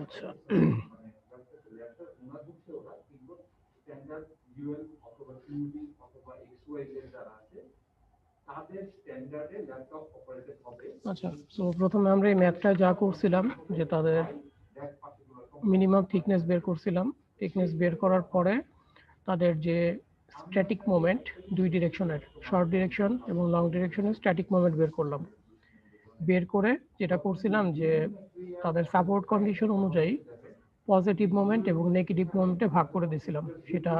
আচ্ছা, আচ্ছা। তো প্রথমে আমরা এই ম্যাথটা যা করছিলাম যে তাদের মিনিমাম থিকনেস বের করছিলাম। থিকনেস বের করার পরে তাদের যে স্ট্যাটিক মোমেন্ট দুই ডিরেকশনের, শর্ট ডিরেকশন এবং লং ডিরেকশনের স্ট্যাটিক মোমেন্ট বের করলাম। বের করে যেটা করছিলাম যে তাদের সাপোর্ট কন্ডিশন অনুযায়ী পজিটিভ মোমেন্ট এবং নেগেটিভ মোমেন্টে ভাগ করে দিয়েছিলাম, সেটা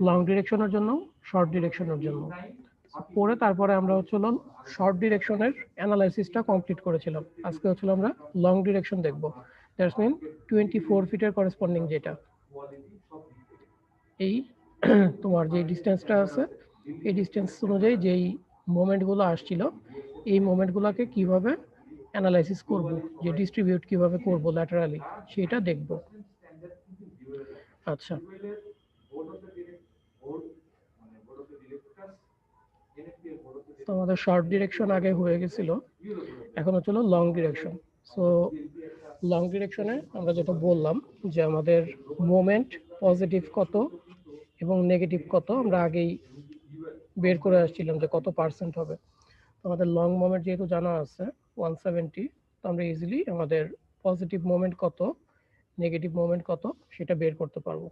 লং ডিরেকশনের জন্য, শর্ট ডিরেকশনের জন্য। পরে তারপরে আমরা হচ্ছিল শর্ট ডিরেকশনের অ্যানালাইসিসটা কমপ্লিট করেছিলাম। আজকে হচ্ছিল আমরা লং ডিরেকশন দেখব। দ্যাটস মিন 24 ফিটের করেসপন্ডিং যেটা এই তোমার যে ডিস্টেন্সটা আছে এই ডিস্টেন্স অনুযায়ী যেই মোমেন্টগুলো আসছিল এই মোমেন্টগুলোকে কিভাবে অ্যানালাইসিস করব, যে ডিস্ট্রিবিউট কিভাবে করব ল্যাটারালি সেটা দেখব। আচ্ছা, তো আমাদের শর্ট ডিরেকশন আগে হয়ে গেছিল, এখন হচ্ছে লং ডিরেকশন। সো লং ডিরেকশনে আমরা যেটা বললাম যে আমাদের মোমেন্ট পজিটিভ কত এবং নেগেটিভ কত আমরা আগেই বের করে আসছিলাম যে কত পার্সেন্ট হবে। আমাদের লং মোমেন্ট যেহেতু জানা আছে 170, তো আমরা ইজিলি আমাদের পজিটিভ মোমেন্ট কত, নেগেটিভ মোমেন্ট কত সেটা বের করতে পারবো।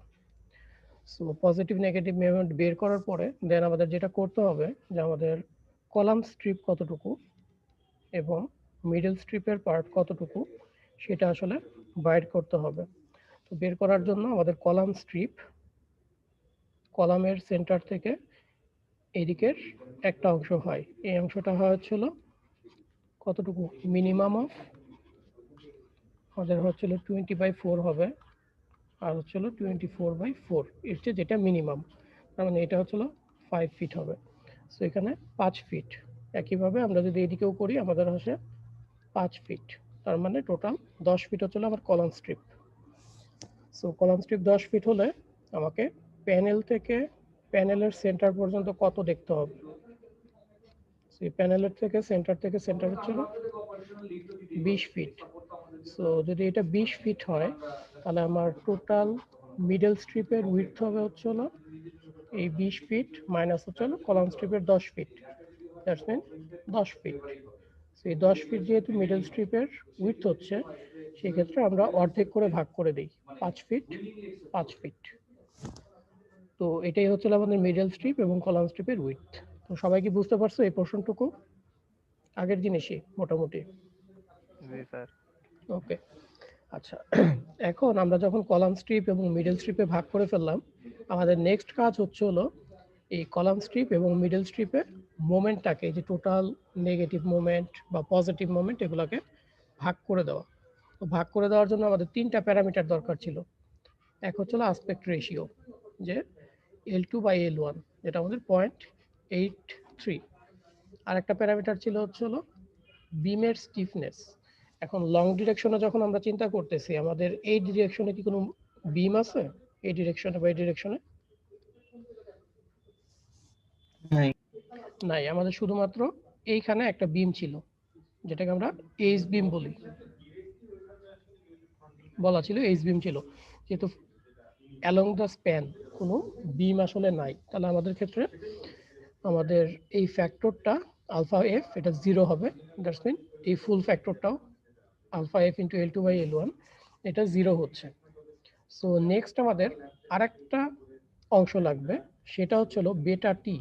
সো পজিটিভ নেগেটিভ মোমেন্ট বের করার পরে দেন আমাদের যেটা করতে হবে যে আমাদের কলাম স্ট্রিপ কতটুকু এবং মিডল স্ট্রিপের পার্ট কতটুকু সেটা আসলে বাইর করতে হবে। তো বের করার জন্য আমাদের কলাম স্ট্রিপ, কলামের সেন্টার থেকে এদিকের একটা অংশ হয়, এই অংশটা হয় হচ্ছিল কতটুকু, মিনিমাম অফ আমাদের হচ্ছিল 20/4 হবে, আর হচ্ছিল 24/4 এর চেয়ে যেটা মিনিমাম, তার মানে এটা হচ্ছিল 5 ফিট হবে। সো এখানে 5 ফিট। একইভাবে আমরা যদি এদিকেও করি আমাদের আসে 5 ফিট, তার মানে টোটাল 10 ফিট হচ্ছিল আমার column strip. So column strip 10 feet হলে আমাকে প্যানেল থেকে প্যানেলের সেন্টার পর্যন্ত কত দেখতে হবে। সেই প্যানেলের থেকে সেন্টার হচ্ছিল 20 ফিট। সো যদি এটা 20 ফিট হয় তাহলে আমার টোটাল মিডল স্ট্রিপের উইডথ হবে হচ্ছে হলো এই 20 ফিট মাইনাস হচ্ছে হলো কলাম স্ট্রিপের 10 ফিট, দ্যাটস মিন 10 ফিট। সেই 10 ফিট যেহেতু মিডল স্ট্রিপের উইডথ হচ্ছে, সেক্ষেত্রে আমরা অর্ধেক করে ভাগ করে দিই, 5 ফিট 5 ফিট। তো এটাই হচ্ছিল আমাদের মিডল স্ট্রিপ এবং কলাম স্ট্রিপের উইডথ। তো সবাই কি বুঝতে পারছো এই পোর্শনটুকু? আগের জিনিসই মোটামুটি। জি স্যার। ওকে, আচ্ছা। এখন আমরা যখন কলাম স্ট্রিপ এবং মিডল স্ট্রিপে ভাগ করে ফেললাম, আমাদের নেক্সট কাজ হচ্ছে হলো এই কলাম স্ট্রিপ এবং মিডল স্ট্রিপে মোমেন্টটাকে, যে টোটাল নেগেটিভ মোমেন্ট বা পজিটিভ মোমেন্ট, এগুলোকে ভাগ করে দেওয়া। তো ভাগ করে দেওয়ার জন্য আমাদের 3টা প্যারামিটার দরকার ছিল। এক হচ্ছিল আসপেক্ট রেশিও, যে L2/L1, যেটা আমাদের 0.83। আর একটা প্যারামিটার ছিল হচ্ছে হলো বিমের স্টিফনেস। এখন লং ডিরেকশনে যখন আমরা চিন্তা করতেছি, আমাদের এই ডিরেকশনে কি কোনো বিম আছে? এই ডিরেকশনে বা এই ডিরেকশনে নাই। নাই, আমাদের শুধুমাত্র এইখানে একটা বিম ছিল, যেটাকে আমরা এইচ বিম বলি, বলা ছিল এইচ বিম ছিল। যেহেতু অ্যালং দ্য স্প্যান কোনো বিম আসলে নাই, তাহলে আমাদের ক্ষেত্রে আমাদের এই ফ্যাক্টরটা আলফা এফ এটা 0 হবে। দ্যাটস মিন এই ফুল ফ্যাক্টরটাও আলফা এফ ইন্টু L2/L1 এটা 0 হচ্ছে। সো নেক্সট আমাদের আরেকটা অংশ লাগবে, সেটা হচ্ছে হলো বেটা টি।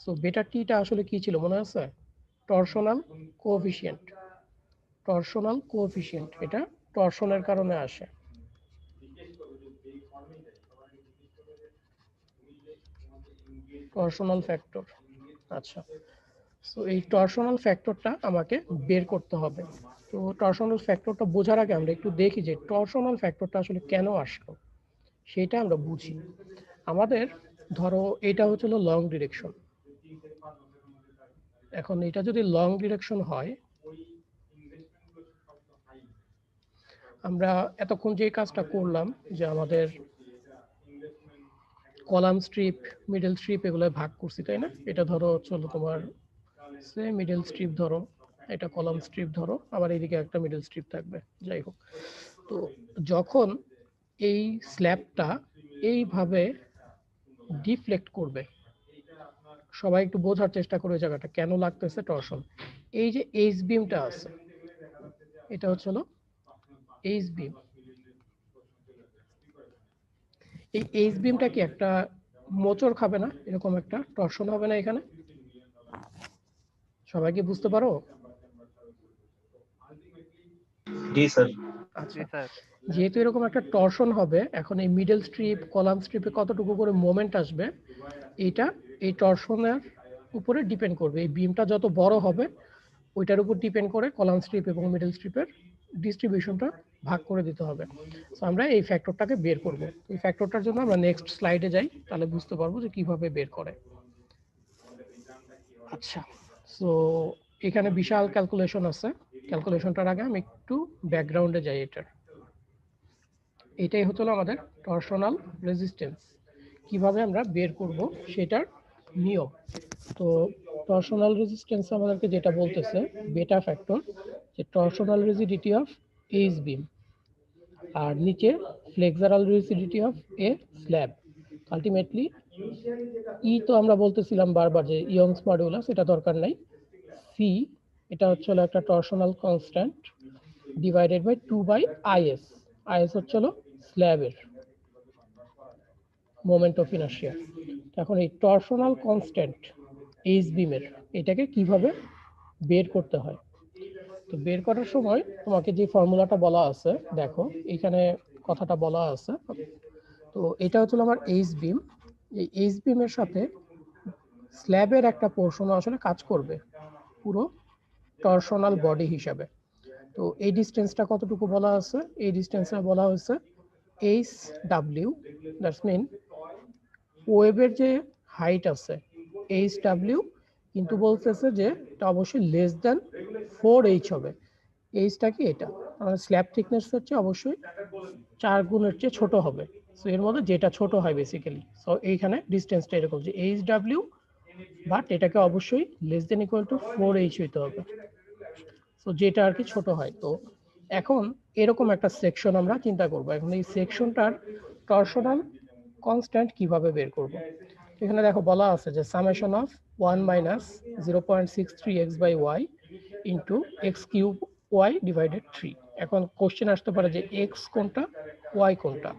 সো বেটা টিটা আসলে কি ছিল মনে আছে? Torsional coefficient. টরশনাল কোএফিসিয়েন্ট এটা টরশনের কারণে আসে। Torsional factor. আচ্ছা, সো এই টরশনাল ফ্যাক্টরটা আমাকে বের করতে হবে। তো টরশনাল ফ্যাক্টরটা বোঝার আগে আমরা একটু দেখি যে টরশনাল ফ্যাক্টরটা আসলে কেন আসলো, সেটা আমরা বুঝি। আমাদের ধরো এটা হচ্ছিল লং ডিরেকশন। এখন এটা যদি লং ডিরেকশন হয়, আমরা এতক্ষণ যে কাজটা করলাম যে আমাদের কলাম স্ট্রিপ, মিডল স্ট্রিপ এগুলো ভাগ করছি, তাই না? এটা ধরো চলো তোমার সে মিডল স্ট্রিপ ধরো, এটা কলাম স্ট্রিপ ধরো, আবার এইদিকে একটা মিডল স্ট্রিপ থাকবে, যাই হোক। তো যখন এই স্ল্যাবটা এইভাবে ডিফ্লেক্ট করবে, সবাই একটু বোঝার চেষ্টা করে জায়গাটা কেন লাগতেছে টরশন। এই যে এইচ বিমটা আছে, এটা হচ্ছে হলো এইচ বিম। এই এইচ বিমটা কি একটা মোচড় খাবে না, এরকম একটা টরশন হবে না এখানে? সবাই কি বুঝতে পারো? জি স্যার। আচ্ছা, জি স্যার। যেহেতু এরকম একটা টরশন হবে, এখন এই মিডল স্ট্রিপ কলাম স্ট্রিপে কতটুকু করে মোমেন্ট আসবে, এইটা এই টরশনের উপরে ডিপেন্ড করবে। এই বিমটা যত বড় হবে ওইটার উপর ডিপেন্ড করে কলাম স্ট্রিপ এবং মিডল স্ট্রিপের ডিস্ট্রিবিউশনটা ভাগ করে দিতে হবে। সো আমরা এই ফ্যাক্টরটাকে বের করব। এই ফ্যাক্টরটার জন্য আমরা নেক্সট স্লাইডে যাই, তাহলে বুঝতে পারবো যে কিভাবে বের করে। আচ্ছা, সো এখানে বিশাল ক্যালকুলেশন আছে। ক্যালকুলেশনটার আগে আমি একটু ব্যাকগ্রাউন্ডে যাই। এটাই হতো আমাদের টরশনাল রেজিস্ট্যান্স। কিভাবে আমরা বের করব সেটার নিয়ম। তো টরশনাল রেজিস্ট্যান্স আমাদেরকে যেটা বলতেছে বেটা ফ্যাক্টর, যে torsional rigidity of H beam, আর নিচে flexural rigidity of a slab. Ultimately ই তো আমরা বলতেছিলাম বারবার যে ইয়ংস মডুলাস, এটা দরকার নাই। সি, এটা হচ্ছে হলো একটা torsional constant divided by 2/is। IS হচ্ছে হলো স্ল্যাবের মোমেন্ট অফ ইনার্শিয়া। এখন এই টরশনাল কনস্ট্যান্ট এইচ বিমের এটাকে কিভাবে বের করতে হয়? তো বের করার সময় তোমাকে যে ফর্মুলাটা বলা আছে, দেখো এখানে কথাটা বলা আছে। তো এটা হচ্ছে আমার এইচ বিম। এই এইচ বিমের সাথে স্ল্যাবের একটা পোর্শন আসলে কাজ করবে পুরো টরশনাল বডি হিসাবে। তো এই ডিস্টেন্সটা কতটুকু বলা আছে? এই ডিস্টেন্সটা বলা হয়েছে এইচ ডাব্লিউ। দ্যাটস মিন ওয়েবের যে হাইট আছে এইচ ডাব্লিউ, কিন্তু বলতেছে যে এটা অবশ্যই লেস দেন 4h হবে। এইচটা কি এটা, আমাদের স্ল্যাব থিকনেস হচ্ছে অবশ্যই 4 গুণের চেয়ে ছোট হবে। সো এর মধ্যে যেটা ছোট হয় বেসিক্যালি, সো এইখানে ডিস্টেন্সটা এরকম যে এইচ ডাব্লিউ, বাট এটাকে অবশ্যই less than equal to 4h হইতে হবে। সো যেটা আর কি ছোট হয়। তো এখন এরকম একটা সেকশন আমরা চিন্তা করব। এখন এই সেকশনটার টরশনাল কনস্ট্যান্ট কিভাবে বের করব? এখানে দেখো বলা আছে যে summation of 1 minus 0.63x/y into x cube y divided 3। এখন কোশ্চেন আসতে পারে যে এক্স কোনটা, ওয়াই কোনটা।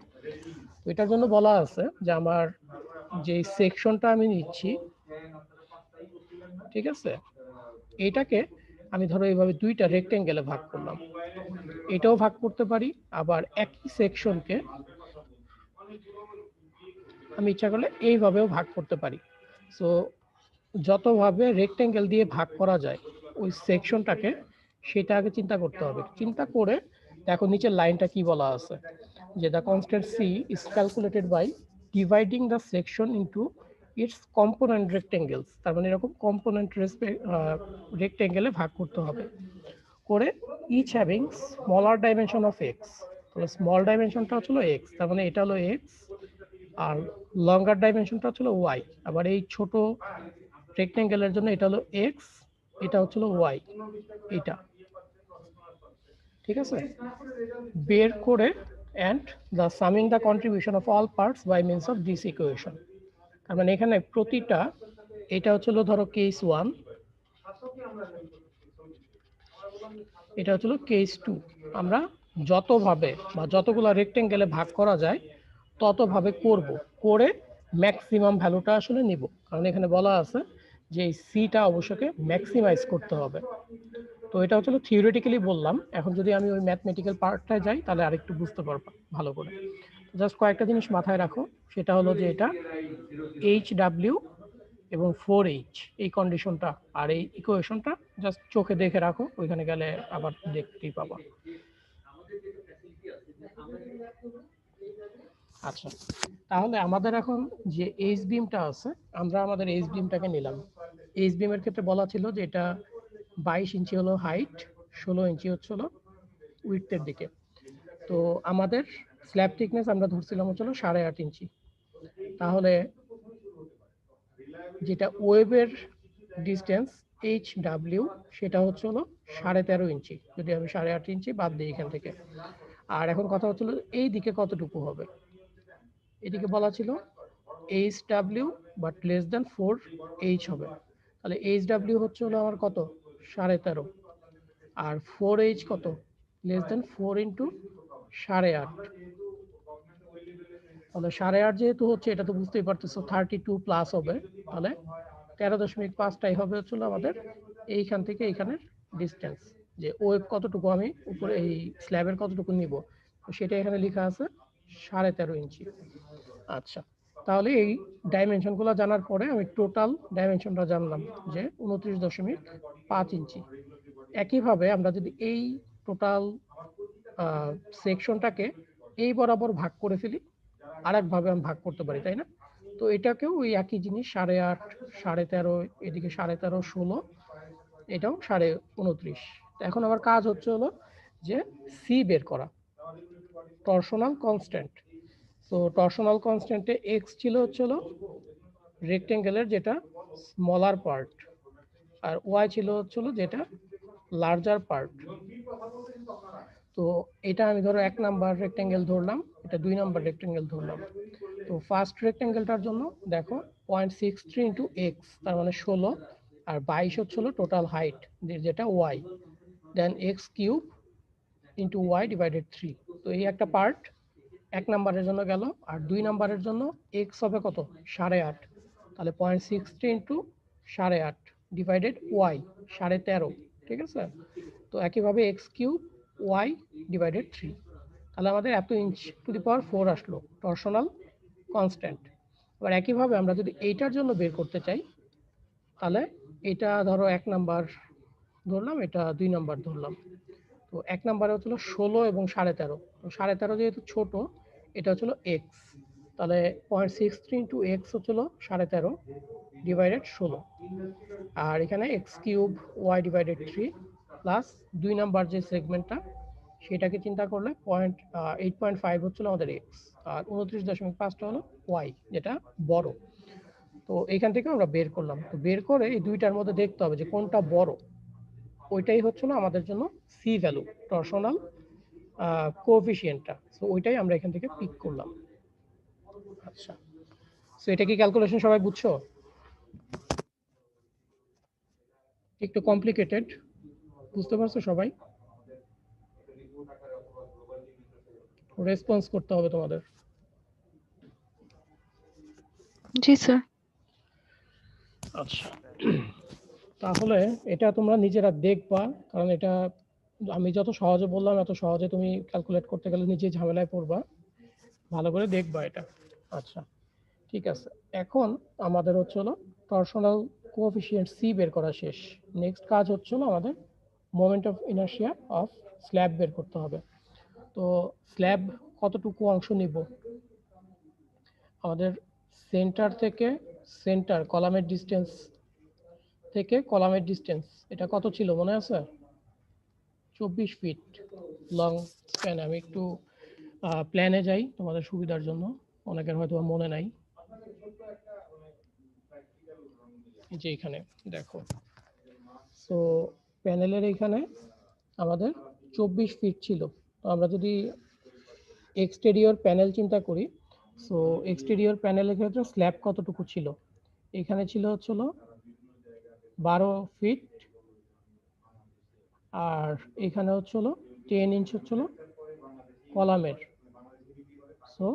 তো এটার জন্য বলা আছে যে আমার যে সেকশনটা আমি নিচ্ছি, ঠিক আছে, এটাকে আমি ধরো এইভাবে দুইটা রেক্টেঙ্গেলে ভাগ করলাম। এটাও ভাগ করতে পারি, আবার একই সেকশনকে আমি ইচ্ছা করলে এইভাবেও ভাগ করতে পারি। সো যতভাবে রেক্টেঙ্গেল দিয়ে ভাগ করা যায় ওই সেকশনটাকে, সেটা আগে চিন্তা করতে হবে। চিন্তা করে দেখো নিচের লাইনটা কি বলা আছে, যে the constant C is calculated by dividing the section into its component rectangles. তার মানে এরকম কম্পোনেন্ট রেক্টেঙ্গেলে ভাগ করতে হবে করে, each having smaller dimension of x. তাহলে স্মল ডাইমেনশনটা হচ্ছিল এক্স, তার মানে এটা হলো এক্স, আর লঙ্গার ডাইমেনশনটা হচ্ছিল ওয়াই। আবার এই ছোট রেক্টেঙ্গেলের জন্য এটা হলো এক্স, এটা হচ্ছিল ওয়াই, এটা ঠিক আছে। বের করে and the summing the contribution of all parts by means of this equation। তার মানে এখানে প্রতিটা, এটা হচ্ছিল ধরো কেস 1, এটা হচ্ছিল কেস 2। আমরা যতভাবে বা যতগুলো রেক্টেঙ্গেলে ভাগ করা যায় ততভাবে করব, করে ম্যাক্সিমাম ভ্যালুটা আসলে নিব। কারণ এখানে বলা আছে যে এই সিটা অবশ্যই ম্যাক্সিমাইজ করতে হবে। তো এটা হচ্ছে থিওরিটিক্যালি বললাম। এখন যদি আমি ওই ম্যাথমেটিক্যাল পার্টটায় যাই তাহলে আরেকটু বুঝতে পারবো ভালো করে। জাস্ট কয়েকটা জিনিস মাথায় রাখো, সেটা হলো যে এটা এইচ ডাব্লিউ এবং 4h এই কন্ডিশনটা, আর এই ইকুয়েশনটা জাস্ট চোখে দেখে রাখো, ওইখানে গেলে আবার দেখতেই পাবা। আচ্ছা, তাহলে আমাদের এখন যে এইচ বিমটা আছে, আমরা আমাদের এইচ বিমটাকে নিলাম। এইচ বিমের ক্ষেত্রে বলা ছিল যে এটা 22 ইঞ্চি হলো হাইট, 16 ইঞ্চি হচ্ছে হলো উইডথের দিকে। তো আমাদের স্ল্যাব থিকনেস আমরা ধরছিলাম হচ্ছিল 8.5 ইঞ্চি। তাহলে যেটা ওয়েবের ডিস্টেন্স এইচ ডাব্লিউ সেটা হচ্ছে হলো 13.5 ইঞ্চি, যদি আমি 8.5 ইঞ্চি বাদ দিই এখান থেকে। আর এখন কথা হচ্ছিল এই দিকে কতটুকু হবে, এদিকে বলা ছিল H W but less than 4 H হবে। তাহলে এইচ ডাব্লিউ হচ্ছে হলো আমার কত 13.5, আর 4 এইচ কত লেস দেন 4 ইন্টু 8.5, তাহলে 8.5 যেহেতু হচ্ছে এটা তো বুঝতেই পারতেছো 32 প্লাস হবে, তাহলে 13.5টাই হবে হচ্ছে আমাদের এইখান থেকে এইখানের ডিস্টেন্স, যে ওয়েব কতটুকু আমি উপরে এই স্ল্যাবের কতটুকু নিব, তো সেটা এখানে লেখা আছে 13.5 ইঞ্চি। আচ্ছা, তাহলে এই ডাইমেনশনগুলো জানার পরে আমি টোটাল ডাইমেনশনটা জানলাম যে 29.5 ইঞ্চি। একইভাবে আমরা যদি এই টোটাল সেকশনটাকে এই বরাবর ভাগ করে ফেলি, আরেকভাবে আমি ভাগ করতে পারি, তাই না? তো এটাকেও ওই একই জিনিস 8.5, 13.5, এদিকে 13.5, 16, এটাও 29.5। এখন আমার কাজ হচ্ছে হলো যে সি বের করা, টরশনাল কনস্ট্যান্ট। তো টরশনাল কনস্ট্যান্টে এক্স ছিল হচ্ছে হলো রেক্টেঙ্গেলের যেটা স্মলার পার্ট, আর ওয়াই ছিল হচ্ছে হলো যেটা লার্জার পার্ট। তো এটা আমি ধরো 1 নাম্বার রেক্টেঙ্গেল ধরলাম, এটা 2 নাম্বার রেক্টেঙ্গেল ধরলাম। তো ফার্স্ট রেক্টেঙ্গেলটার জন্য দেখো 0.63 ইন্টু এক্স, তার মানে 16, আর 22 হচ্ছে হলো টোটাল হাইট যেটা Y, then x cube into Y divided 3। তো এই একটা পার্ট 1 নাম্বারের জন্য গেল, আর 2 নাম্বারের জন্য এক্স হবে কত 8.5, তাহলে 0.63 ইন্টু 8.5 ডিভাইডেড ওয়াই 13.5, ঠিক আছে? তো একইভাবে এক্স কিউব ওয়াই ডিভাইডেড 3, তাহলে আমাদের এত ইঞ্চ টু দি পাওয়ার 4 আসলো টরশনাল কনস্ট্যান্ট। এবার একইভাবে আমরা যদি এইটার জন্য বের করতে চাই, তাহলে এটা ধরো 1 নাম্বার ধরলাম, এটা 2 নাম্বার ধরলাম। তো 1 নাম্বারে হচ্ছিল 16 এবং 13.5, তো 13.5 যেহেতু ছোট, এটা হচ্ছিল এক্স, তাহলে 0.63 ইন্টু এক্স হচ্ছিল 13.5 ডিভাইডেড 16, আর এখানে x cube y divided 3 plus 2 number যে সেগমেন্টটা সেটাকে চিন্তা করলে 8.5 হচ্ছিল আমাদের এক্স, আর 29.5টা হলো ওয়াই যেটা বড়। তো এইখান থেকে আমরা বের করলাম, তো বের করে এই দুইটার মধ্যে দেখতে হবে যে কোনটা বড়, ওইটাই হচ্ছিল আমাদের জন্য সি ভ্যালু, টরশনাল কোএফিসিয়েন্টটা। সো ওইটাই আমরা এখান থেকে পিক করলাম। আচ্ছা, সো এটা কি ক্যালকুলেশন সবাই বুঝছো? একটু কমপ্লিকেটেড, বুঝতে পারছো সবাই? রেসপন্স করতে হবে তোমাদের। জি স্যার। আচ্ছা, তাহলে এটা তোমরা নিজেরা দেখবা, কারণ এটা আমি যত সহজে বললাম এত সহজে তুমি ক্যালকুলেট করতে গেলে নিজে ঝামেলায় পড়বা, ভালো করে দেখবা এটা। আচ্ছা, ঠিক আছে, এখন আমাদের হচ্ছে হলো টরশনাল কোএফিসিয়েন্ট সি বের করা শেষ। নেক্সট কাজ হচ্ছে হলো আমাদের moment of inertia of slab বের করতে হবে। তো স্ল্যাব কতটুকু অংশ নিব, আমাদের সেন্টার থেকে সেন্টার কলামের ডিস্টেন্স থেকে কলামের ডিস্টেন্স এটা কত ছিল মনে আছে? 24 ফিট লং স্প্যান। আমি একটু প্ল্যানে যাই তোমাদের সুবিধার জন্য, অনেকের হয়তো মনে নাই। যে এখানে দেখো, সো প্যানেলের এখানে আমাদের 24 ফিট ছিল। তো আমরা যদি এক্সটেরিয়র প্যানেল চিন্তা করি, সো এক্সটেরিয়র প্যানেলের ক্ষেত্রে স্ল্যাব কতটুকু ছিল, এখানে ছিল হচ্ছিল 12 ফিট, আর এখানে হচ্ছিল 10 ইঞ্চ হচ্ছিল কলামের। সো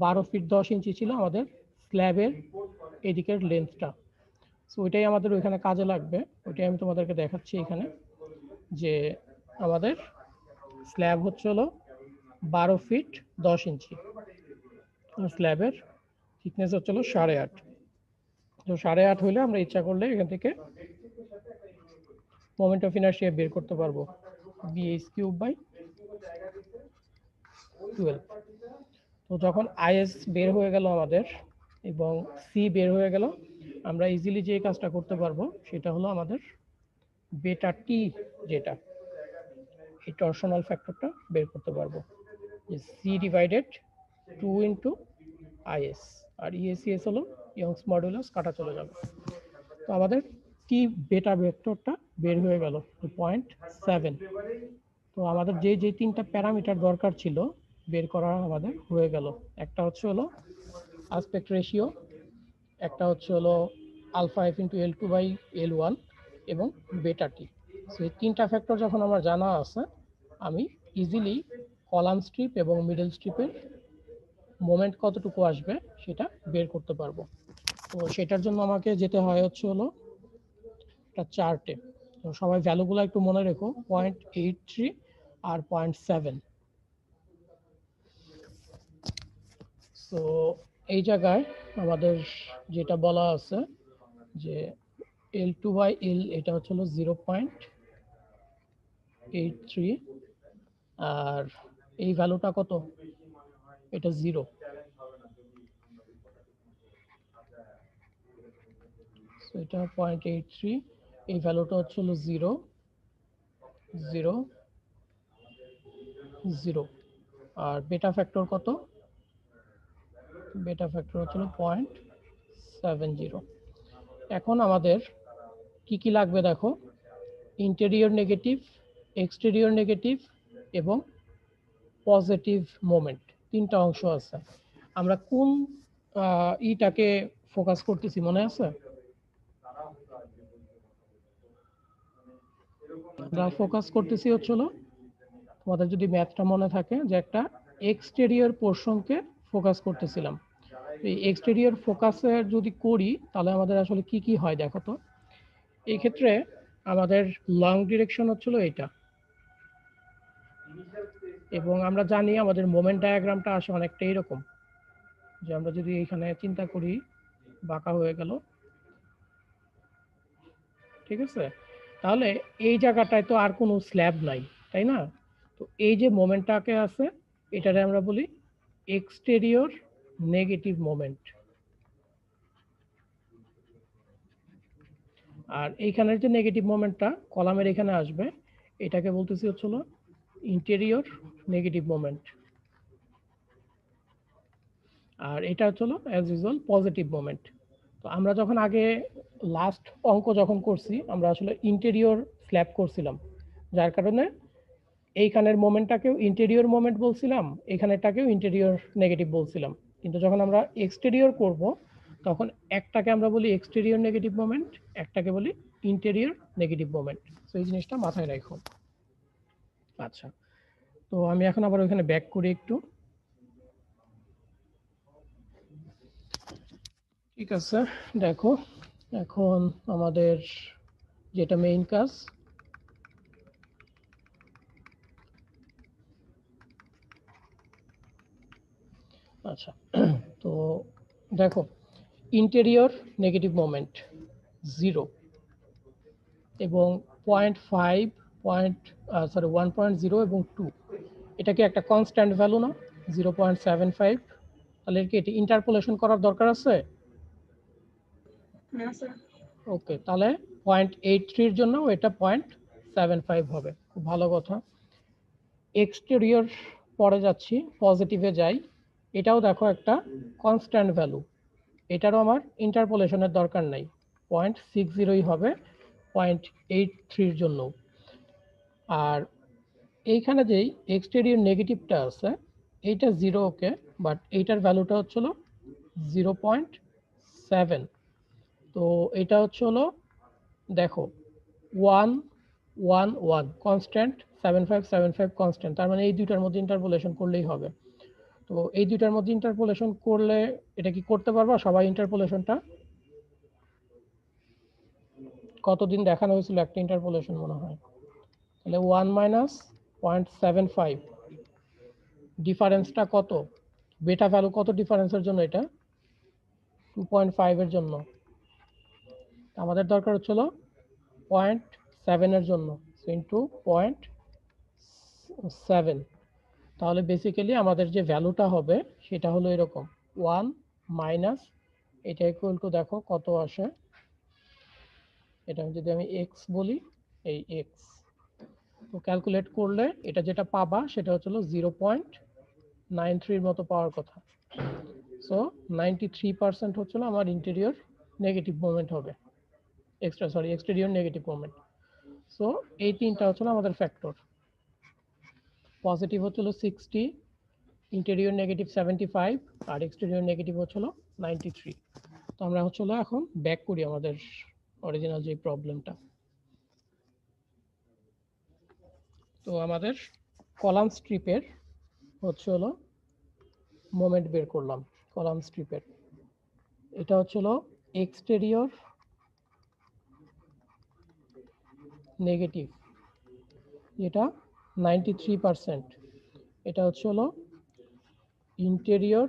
12 ফিট 10 ইঞ্চি ছিল আমাদের স্ল্যাবের এদিকের লেন্থটা। সো ওইটাই আমাদের ওইখানে কাজে লাগবে, ওইটাই আমি তোমাদেরকে দেখাচ্ছি এখানে, যে আমাদের স্ল্যাব হচ্ছে হলো 12 ফিট 10 ইঞ্চি, স্ল্যাবের থিকনেস হচ্ছে হলো 8.5। তো 8.5 হইলে আমরা ইচ্ছা করলে এখান থেকে মোমেন্ট অফ ইনার্শিয়া বের করতে পারবো, বিএইচ কিউব বাই 12। তো যখন আইএস বের হয়ে গেল আমাদের এবং সি বের হয়ে গেল, আমরা ইজিলি যে কাজটা করতে পারবো সেটা হলো আমাদের বেটা টি, যেটা এই টরশনাল ফ্যাক্টরটা বের করতে পারবো, যে সি ডিভাইডেড 2 ইন্টু আইএস, আর ইএসিএস হলো ইয়ংস মডুলাস, কাটা চলে যাবে। তো আমাদের কি বেটা ভেক্টরটা বের হয়ে গেল 0.7। তো আমাদের যে যে তিনটা প্যারামিটার দরকার ছিল বের করা আমাদের হয়ে গেল। একটা হচ্ছে হলো অ্যাসপেক্ট রেশিও, একটা হচ্ছে হলো আলফা এফ ইন্টু L2/L1 এবং বেটা টি। সো এই তিনটা ফ্যাক্টর যখন আমার জানা আছে, আমি ইজিলি কলাম স্ট্রিপ এবং মিডল স্ট্রিপের মোমেন্ট কতটুকু আসবে সেটা বের করতে পারবো। তো সেটার জন্য আমাকে যেতে হয় হচ্ছে হলো একটা চার্টে। তো সবাই ভ্যালুগুলো একটু মনে রেখো, 0.83 আর 0.7। সো এই জায়গায় আমাদের যেটা বলা আছে যে L2/L এটা হচ্ছে হলো 0.83, আর এই ভ্যালুটা কত, এটা 0। সো এটা 0.83, এই ভ্যালুটা হচ্ছে হলো 0 0 0। আর বেটা ফ্যাক্টর কত, বেটা ফ্যাক্টর হচ্ছে 0.70। এখন আমাদের কি কি লাগবে দেখো, ইন্টেরিয়র নেগেটিভ, এক্সটেরিয়র নেগেটিভ এবং পজিটিভ মোমেন্ট, তিনটা অংশ আছে। আমরা কোন ইটাকে ফোকাস করতেছি মনে আছে? আমরা ফোকাস করতেছি হচ্ছে হলো, তোমাদের যদি ম্যাথটা মনে থাকে, যে একটা এক্সটেরিয়র পোর্শনকে ফোকাস করতেছিলাম। এই এক্সটেরিয়র ফোকাসের যদি করি তাহলে আমাদের আসলে কি কি হয় দেখো তো। এই ক্ষেত্রে আমাদের লং ডিরেকশন হচ্ছিল এটা, এবং আমরা জানি আমাদের মোমেন্ট ডায়াগ্রামটা আসে অনেকটা এরকম, যে আমরা যদি এখানে চিন্তা করি বাঁকা হয়ে গেল, ঠিক আছে? তাহলে এই জায়গাটায় তো আর কোনো স্ল্যাব নাই, তাই না? তো এই যে মোমেন্টটাকে আছে, এটারে আমরা বলি এক্সটেরিয়র নেগেটিভ মোমেন্ট। আর এইখানের যে নেগেটিভ মোমেন্টটা কলামের এখানে আসবে, এটাকে বলতেছি হচ্ছিল ইন্টেরিয়র নেগেটিভ মোমেন্ট। আর এটা হচ্ছিল অ্যাজ ইউজুয়াল পজিটিভ মোমেন্ট। তো আমরা যখন আগে লাস্ট অঙ্ক যখন করছি, আমরা আসলে ইন্টেরিয়র স্ল্যাব করছিলাম, যার কারণে এইখানের মোমেন্টটাকেও ইন্টেরিয়র মোমেন্ট বলছিলাম, এখানেরটাকেও ইন্টেরিয়র নেগেটিভ বলছিলাম। কিন্তু যখন আমরা এক্সটেরিয়র করব, তখন একটাকে আমরা বলি এক্সটেরিয়র নেগেটিভ মোমেন্ট, একটাকে বলি ইন্টেরিয়র নেগেটিভ মোমেন্ট। তো এই জিনিসটা মাথায় রাখো। আচ্ছা, তো আমি এখন আবার ওইখানে ব্যাক করি একটু। ঠিক আছে, দেখো এখন আমাদের যেটা মেইন কাজ, আচ্ছা তো দেখো ইন্টেরিয়র নেগেটিভ মোমেন্ট 0 এবং 0.5 1.0 এবং 2, এটা কি একটা কনস্ট্যান্ট ভ্যালু না? 0.75। তাহলে কি এটি ইন্টারপোলেশন করার দরকার আছে? না স্যার। ওকে, তাহলে 0.83 এর জন্য এটা 0.75 হবে। খুব ভালো কথা। এক্সটেরিয়র পরে যাচ্ছি, পজিটিভে যাই। এটাও দেখো একটা কনস্ট্যান্ট ভ্যালু, এটারও আমার ইন্টারপোলেশনের দরকার নাই, 0.60ই হবে 0.83 এর জন্য। আর এইখানে যেই এক্সটেরিয়র নেগেটিভটা আছে, এইটা 0, ওকে, বাট এইটার ভ্যালুটা হচ্ছিল 0.7। তো এটা হচ্ছে হলো দেখো 1 1 1 কনস্ট্যান্ট, 75 75 কনস্ট্যান্ট, তার মানে এই দুইটার মধ্যে ইন্টারপোলেশন করলেই হবে। তো এই দুইটার মধ্যে ইন্টারপোলেশন করলে এটা কি করতে পারবা সবাই? ইন্টারপোলেশনটা কতদিন দেখানো হয়েছিল একটা ইন্টারপোলেশন মনে হয়? তাহলে 1 মাইনাস 0.75, ডিফারেন্সটা কত? বেটা ভ্যালু কত ডিফারেন্সের জন্য? এটা 2.5 এর জন্য। আমাদের দরকার হচ্ছিল 0.7 এর জন্য, ইন্টু 0.7। তাহলে বেসিক্যালি আমাদের যে ভ্যালুটা হবে সেটা হলো এরকম 1 মাইনাস, এটা ইকুয়াল টু দেখো কত আসে, এটা যদি আমি এক্স বলি, এই এক্স, তো ক্যালকুলেট করলে এটা যেটা পাবা সেটা হচ্ছিল 0.93 মতো পাওয়ার কথা। সো 93% হচ্ছিল আমার ইন্টেরিয়র নেগেটিভ মোমেন্ট হবে। Exterior negative moment. সো এই তিনটা হচ্ছিল আমাদের ফ্যাক্টর। পজিটিভ হচ্ছিল 60, ইন্টেরিয়র নেগেটিভ 75 আর এক্সটেরিয়র নেগেটিভ হচ্ছিল 93। তো আমরা হচ্ছিল এখন ব্যাক করি আমাদের অরিজিনাল যে প্রবলেমটা। তো আমাদের কলাম স্ট্রিপের হচ্ছে হলো মোমেন্ট বের করলাম। কলাম স্ট্রিপের এটা হচ্ছিল এক্সটেরিয়র নেগেটিভ, যেটা 93%। এটা হচ্ছে হলো ইন্টেরিয়র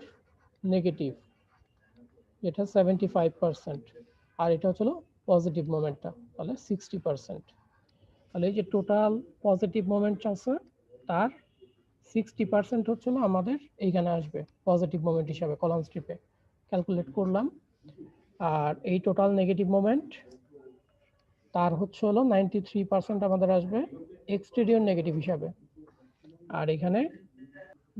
নেগেটিভ, যেটা 75%। আর এটা হচ্ছে হলো পজিটিভ মোমেন্টটা, তাহলে 60%। তাহলে এই যে টোটাল পজিটিভ মোমেন্ট আছে তার 60% হচ্ছিল আমাদের এইখানে আসবে পজিটিভ মোমেন্ট হিসাবে কলাম স্ট্রিপে ক্যালকুলেট করলাম। আর এই টোটাল নেগেটিভ মোমেন্ট তার হচ্ছে হলো 93% আমাদের আসবে এক্সটেরিয়র নেগেটিভ হিসাবে। আর এখানে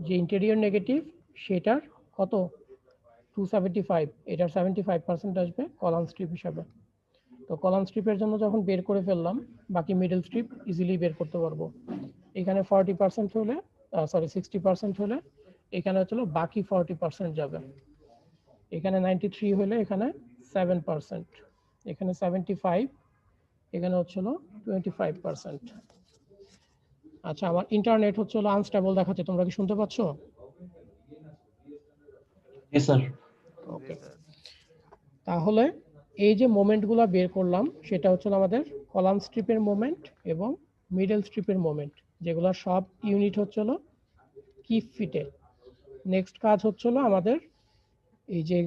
যে ইন্টেরিয়র নেগেটিভ সেটার কত 275, এটার 75% আসবে কলাম স্ট্রিপ হিসাবে। তো কলাম স্ট্রিপের জন্য যখন বের করে ফেললাম, বাকি মিডল স্ট্রিপ ইজিলি বের করতে পারবো। এখানে 40% হলে 60% হলে এখানে হচ্ছিল বাকি 40% যাবে। এখানে 93 হলে এখানে 7%, এখানে 75, এখানে হচ্ছিল 25%। আচ্ছা, আমার ইন্টারনেট হচ্ছিল আনস্টেবল দেখাচ্ছে, তোমরা কি শুনতে পাচ্ছ? জি স্যার। ওকে, তাহলে এই যে মোমেন্টগুলো বের করলাম সেটা হচ্ছে আমাদের কলাম স্ট্রিপের মোমেন্ট এবং মিডল স্ট্রিপের মোমেন্ট, যেগুলো সব ইউনিট হচ্ছিল কিপ ফিটে। নেক্সট কাজ হচ্ছিল আমাদের এই যে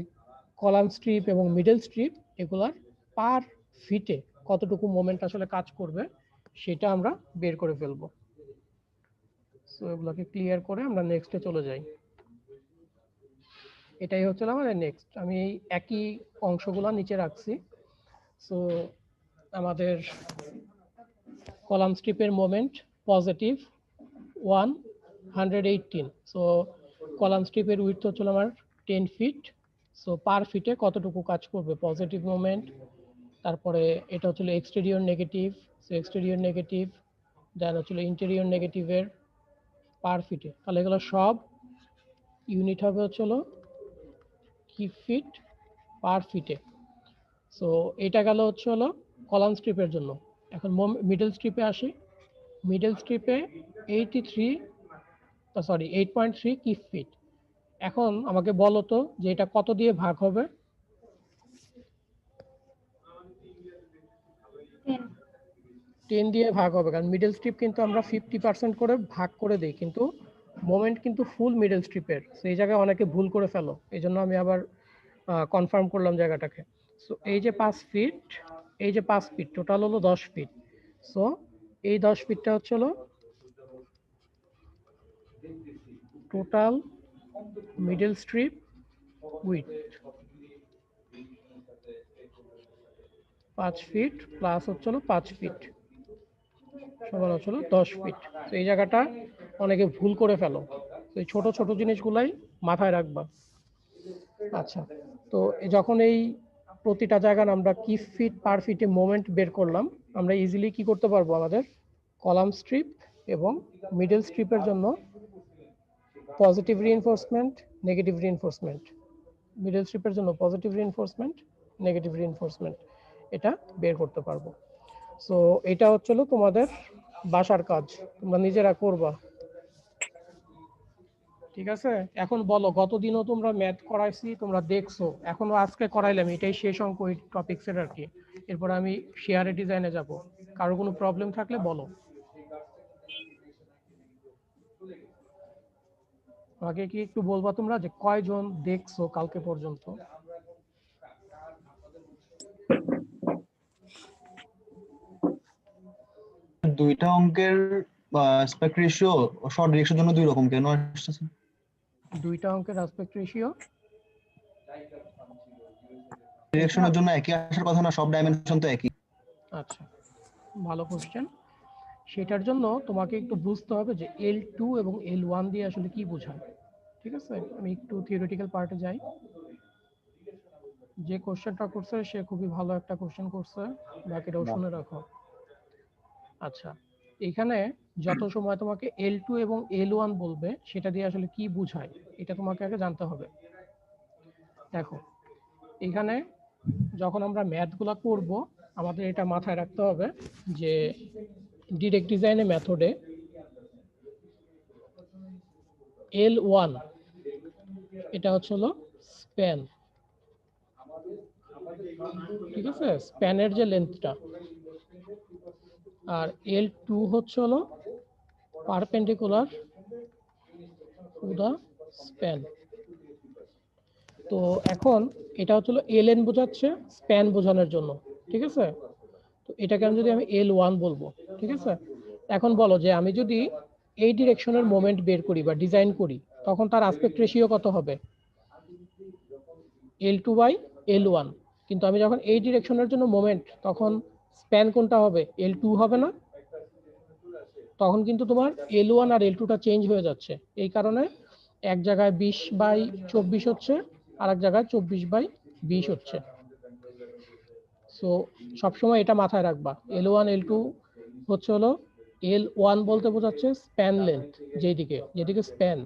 কলাম স্ট্রিপ এবং মিডল স্ট্রিপ এগুলার পার ফিটে কতটুকু মোমেন্ট আসলে কাজ করবে সেটা আমরা বের করে ফেলবো। সো এগুলোকে ক্লিয়ার করে আমরা নেক্সটে চলে যাই। এটাই হচ্ছে আমাদের নেক্সট। আমি এই একই অংশগুলো নিচে রাখছি। সো আমাদের কলাম স্ট্রিপের মোমেন্ট পজিটিভ 118। সো কলাম স্ট্রিপের উইডথ হচ্ছিল আমার 10 ফিট। সো পার ফিটে কতটুকু কাজ করবে পজিটিভ মোমেন্ট। তারপরে এটা হচ্ছিল exterior negative, so exterior negative then হচ্ছিল ইন্টেরিয়র নেগেটিভের পার ফিটে। তাহলে এগুলো সব ইউনিট হবে হচ্ছিল কি ফিট পার ফিটে। সো এটা গেল হচ্ছে হলো কলাম স্ট্রিপের জন্য। এখন মিডল স্ট্রিপে আসি। মিডল স্ট্রিপে 8.3 কিপ ফিট। এখন আমাকে বলো তো যে এটা কত দিয়ে ভাগ হবে? 10 দিয়ে ভাগ হবে, কারণ মিডল স্ট্রিপ কিন্তু আমরা 50% করে ভাগ করে দিই, কিন্তু মোমেন্ট কিন্তু ফুল মিডল স্ট্রিপের। সেই জায়গায় অনেকে ভুল করে ফেলো, এই জন্য আমি আবার কনফার্ম করলাম জায়গাটাকে। সো এই যে 5 ফিট, এই যে 5 ফিট টোটাল হলো 10 ফিট। সো এই 10 ফিটটা হচ্ছে হলো total middle strip with 5 fit plus হচ্ছে হলো 5 ফিট সমান হচ্ছে 10 ফিট। তো এই জায়গাটা অনেকে ভুল করে ফেলো, তো এই ছোট ছোট জিনিসগুলাই মাথায় রাখবা। আচ্ছা, তো যখন এই প্রতিটা জায়গায় আমরা কি ফিট পার ফিটে মোমেন্ট বের করলাম, আমরা ইজিলি কি করতে পারবো আমাদের কলাম স্ট্রিপ এবং মিডল স্ট্রিপের জন্য positive reinforcement, negative reinforcement, middle স্ট্রিপের জন্য পজিটিভ রিইনফোর্সমেন্ট, নেগেটিভ রিইনফোর্সমেন্ট এটা বের করতে পারবো। সো এটা হচ্ছিল তোমাদের বাসার কাজ, তোমরা নিজেরা করবা। ঠিক আছে, এখন বলো, গতদিনও তোমরা ম্যাথ করাইছি, তোমরা দেখছো, এখনো আজকে করাইলাম, এটাই শেষ অঙ্ক এই টপিক্সের আর কি। এরপর আমি শেয়ারে ডিজাইনে যাব, কারো কোনো প্রবলেম থাকলে বলো। আগে কি একটু বলবা তোমরা যে কয়জন দেখছো কালকে পর্যন্ত? দুইটা অঙ্কের অ্যাসপেক্ট রেশিও শর্ট ডিরেকশনের জন্য দুই রকম কেন আসছে? দুইটা অঙ্কের অ্যাসপেক্ট রেশিও ডিরেকশনের জন্য একই আসার কথা না, সব ডাইমেনশন তো একই। আচ্ছা, ভালো কোশ্চেন। সেটার জন্য তোমাকে একটু বুঝতে হবে যে L2 এবং L1 দিয়ে আসলে কি বোঝায়। ঠিক আছে, আমি একটু থিওরিটিক্যাল পার্টে যাই। যে কোশ্চেনটা করছে সে খুবই ভালো একটা কোশ্চেন করছে, বাকিটাও শুনে রাখো। আচ্ছা, এখানে যত সময় তোমাকে L2 এবং L1 বলবে সেটা দিয়ে আসলে কি বোঝায় এটা তোমাকে আগে জানতে হবে। দেখো, এখানে যখন আমরা ম্যাথগুলো করব আমাদের এটা মাথায় রাখতে হবে যে ডিরেক্ট ডিজাইনের মেথডে L1 এটা হচ্ছে হলো স্প্যান, ঠিক আছে, স্প্যানের যে লেন্থটা, আর L2 হচ্ছে হলো পারপেন্ডিকুলার টু দা স্প্যান। তো এখন এটা হচ্ছে হলো LN বোঝাচ্ছে স্প্যান বোঝানোর জন্য, ঠিক আছে। তো এটাকে আমি যদি আমি L1 বলবো, ঠিক আছে। এখন বলো যে আমি যদি এই ডিরেকশনের মোমেন্ট বের করি বা ডিজাইন করি তখন তার আসপেক্ট রেশিও কত হবে? L2 by L1। কিন্তু আমি যখন এই ডিরেকশনের জন্য মোমেন্ট, তখন স্প্যান কোনটা হবে? L2 হবে না? তখন কিন্তু তোমার L1 আর L2টা চেঞ্জ হয়ে যাচ্ছে। এই কারণে এক জায়গায় 20/24 হচ্ছে, আর এক জায়গায় 24/20 হচ্ছে। সো সবসময় এটা মাথায় রাখবা, L1 L2 হচ্ছে হলো L1 বলতে বোঝাচ্ছে স্প্যান লেন্থ, যেদিকে স্প্যান,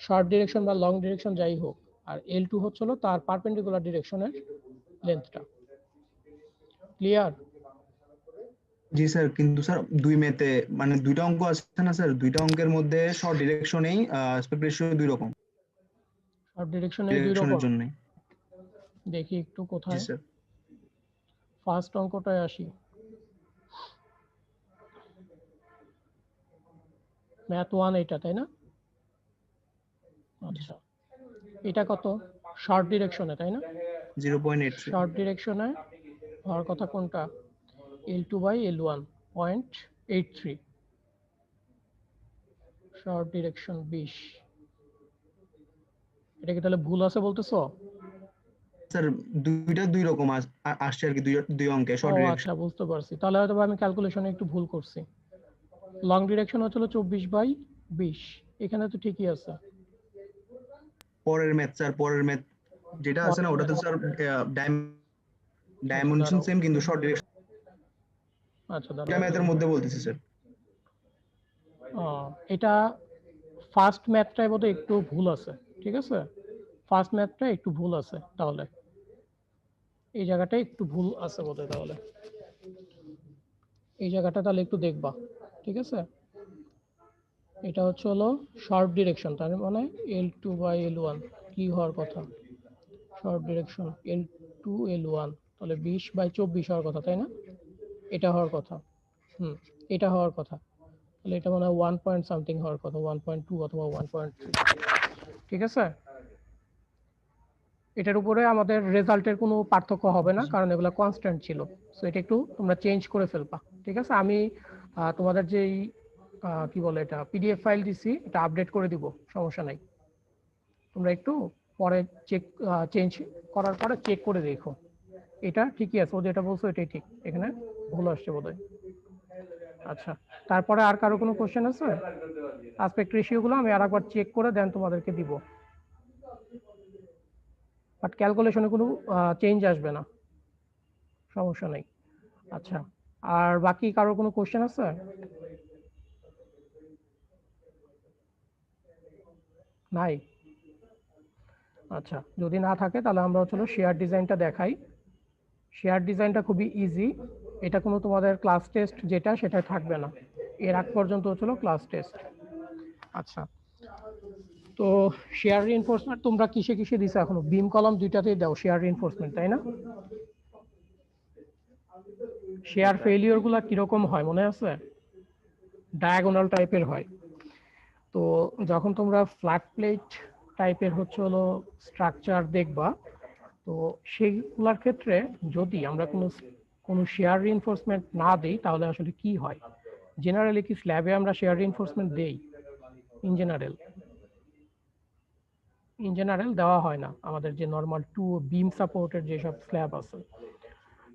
শর্ট ডিরেকশন বা লং ডিরেকশন যাই হোক, আর L2 হচ্ছে হলো তার পারপেন্ডিকুলার ডিরেকশনের লেন্থটা। ক্লিয়ার? জি স্যার, কিন্তু স্যার দুই মেতে মানে দুইটা অঙ্ক আছে না স্যার, দুইটা অঙ্কের মধ্যে শর্ট ডিরেকশনেই অ্যাসপেক্ট রেশিও দুই রকম, শর্ট ডিরেকশনে দুই ডিরেকশনের রকম। জন্য। দেখি একটু জি কোথায়, স্যার। ফার্স্ট অঙ্কটায় আসি। ম্যাথ 1 এটা, তাই না? আচ্ছা, এটা কত? শর্ট ডিরেকশনে, তাই না? 0.83। শর্ট ডিরেকশনে হওয়ার কথা কোনটা? L2 by L1 0.83। Short direction 20। এটা কি তাহলে ভুল আছে বলতেছো? স্যার দুইটা দুই রকম আসছে আর কি, দুই অঙ্কে ও শর্ট ডিরেকশন। আচ্ছা, বুঝতে পারছি। তাহলে হয়তো আমি ক্যালকুলেশনে একটু ভুল করছি। লং ডিরেকশন হচ্ছিল 24/20, এখানে তো ঠিকই আছে। পরের ম্যাথ স্যার, পরের ম্যাথ যেটা আছে না, ওটা তো স্যার ডাইমেনশন দাঁড়াও। সেম কিন্তু শর্ট ডিরেকশন। আচ্ছা এটা দাঁড়াও, ম্যাথের মধ্যে বলতেছি স্যার। এটা ফার্স্ট ম্যাথটাই বোধহয় একটু ভুল আছে, ঠিক আছে। ফার্স্ট ম্যাথটা একটু ভুল আছে, তাহলে এই জায়গাটায় একটু ভুল আছে বোধহয়। তাহলে এই জায়গাটা তাহলে একটু দেখবা, ঠিক আছে। এটা হচ্ছে হলো শর্ট ডিরেকশন, তার মানে L2 বাই L1 কি হওয়ার কথা? শর্ট ডিরেকশন L2 L1, তাহলে 20/24 হওয়ার কথা, তাই না? এটা হওয়ার কথা। এটা হওয়ার কথা। তাহলে এটা মনে হয় 1 পয়েন্ট সামথিং হওয়ার কথা, 1.2 অথবা 1.3, ঠিক আছে। এটার উপরে আমাদের রেজাল্টের কোনো পার্থক্য হবে না, কারণ এগুলো কনস্ট্যান্ট ছিল। সো এটা একটু তোমরা চেঞ্জ করে ফেলবা, ঠিক আছে। আমি তোমাদের যেই কি বলে এটা পিডিএফ ফাইল দিছি এটা আপডেট করে দিব, সমস্যা নাই। তোমরা একটু পরে চেঞ্জ করার পরে চেক করে দেখো এটা ঠিকই আছে, ও যেটা বলছো এটাই ঠিক, এখানে ভুল আসছে বোধহয়। আচ্ছা, তারপরে আর কারো কোনো কোশ্চেন আছে? আসপেক্ট রেশিওগুলো আমি আরেকবার চেক করে দেন তোমাদেরকে দিব, বাট ক্যালকুলেশনে কোনো চেঞ্জ আসবে না, সমস্যা নেই। আচ্ছা, আর বাকি কারোর কোনো কোশ্চেন আছে? নাই? আচ্ছা, যদি না থাকে তাহলে আমরা হচ্ছে শেয়ার ডিজাইনটা দেখাই। শেয়ার ডিজাইনটা খুবই ইজি, এটা কোনো তোমাদের ক্লাস টেস্ট যেটা সেটা থাকবে না, এর আগ পর্যন্ত হচ্ছিল ক্লাস টেস্ট। আচ্ছা, তো শেয়ার রিইনফোর্সমেন্ট তোমরা কিসে কিসে দিছো? এখনো বিম কলাম দুইটাতেই দাও শেয়ার রিইনফোর্সমেন্ট, তাই না? শেয়ার ফেলিওর গুলা কিরকম হয় মনে আছে? ডায়াগোনাল টাইপের হয়। তো যখন তোমরা ফ্ল্যাট প্লেট টাইপের হচ্ছে হলো স্ট্রাকচার দেখবা, তো সেইগুলোর ক্ষেত্রে যদি আমরা কোনো শেয়ার রিইনফোর্সমেন্ট না দিই তাহলে আসলে কি হয়? জেনারেলি কি স্ল্যাবে আমরা শেয়ার রিইনফোর্সমেন্ট দেই? ইন জেনারেল দেওয়া হয় না, আমাদের যে নর্মাল টু বিম সাপোর্টেড যেসব স্ল্যাব আছে।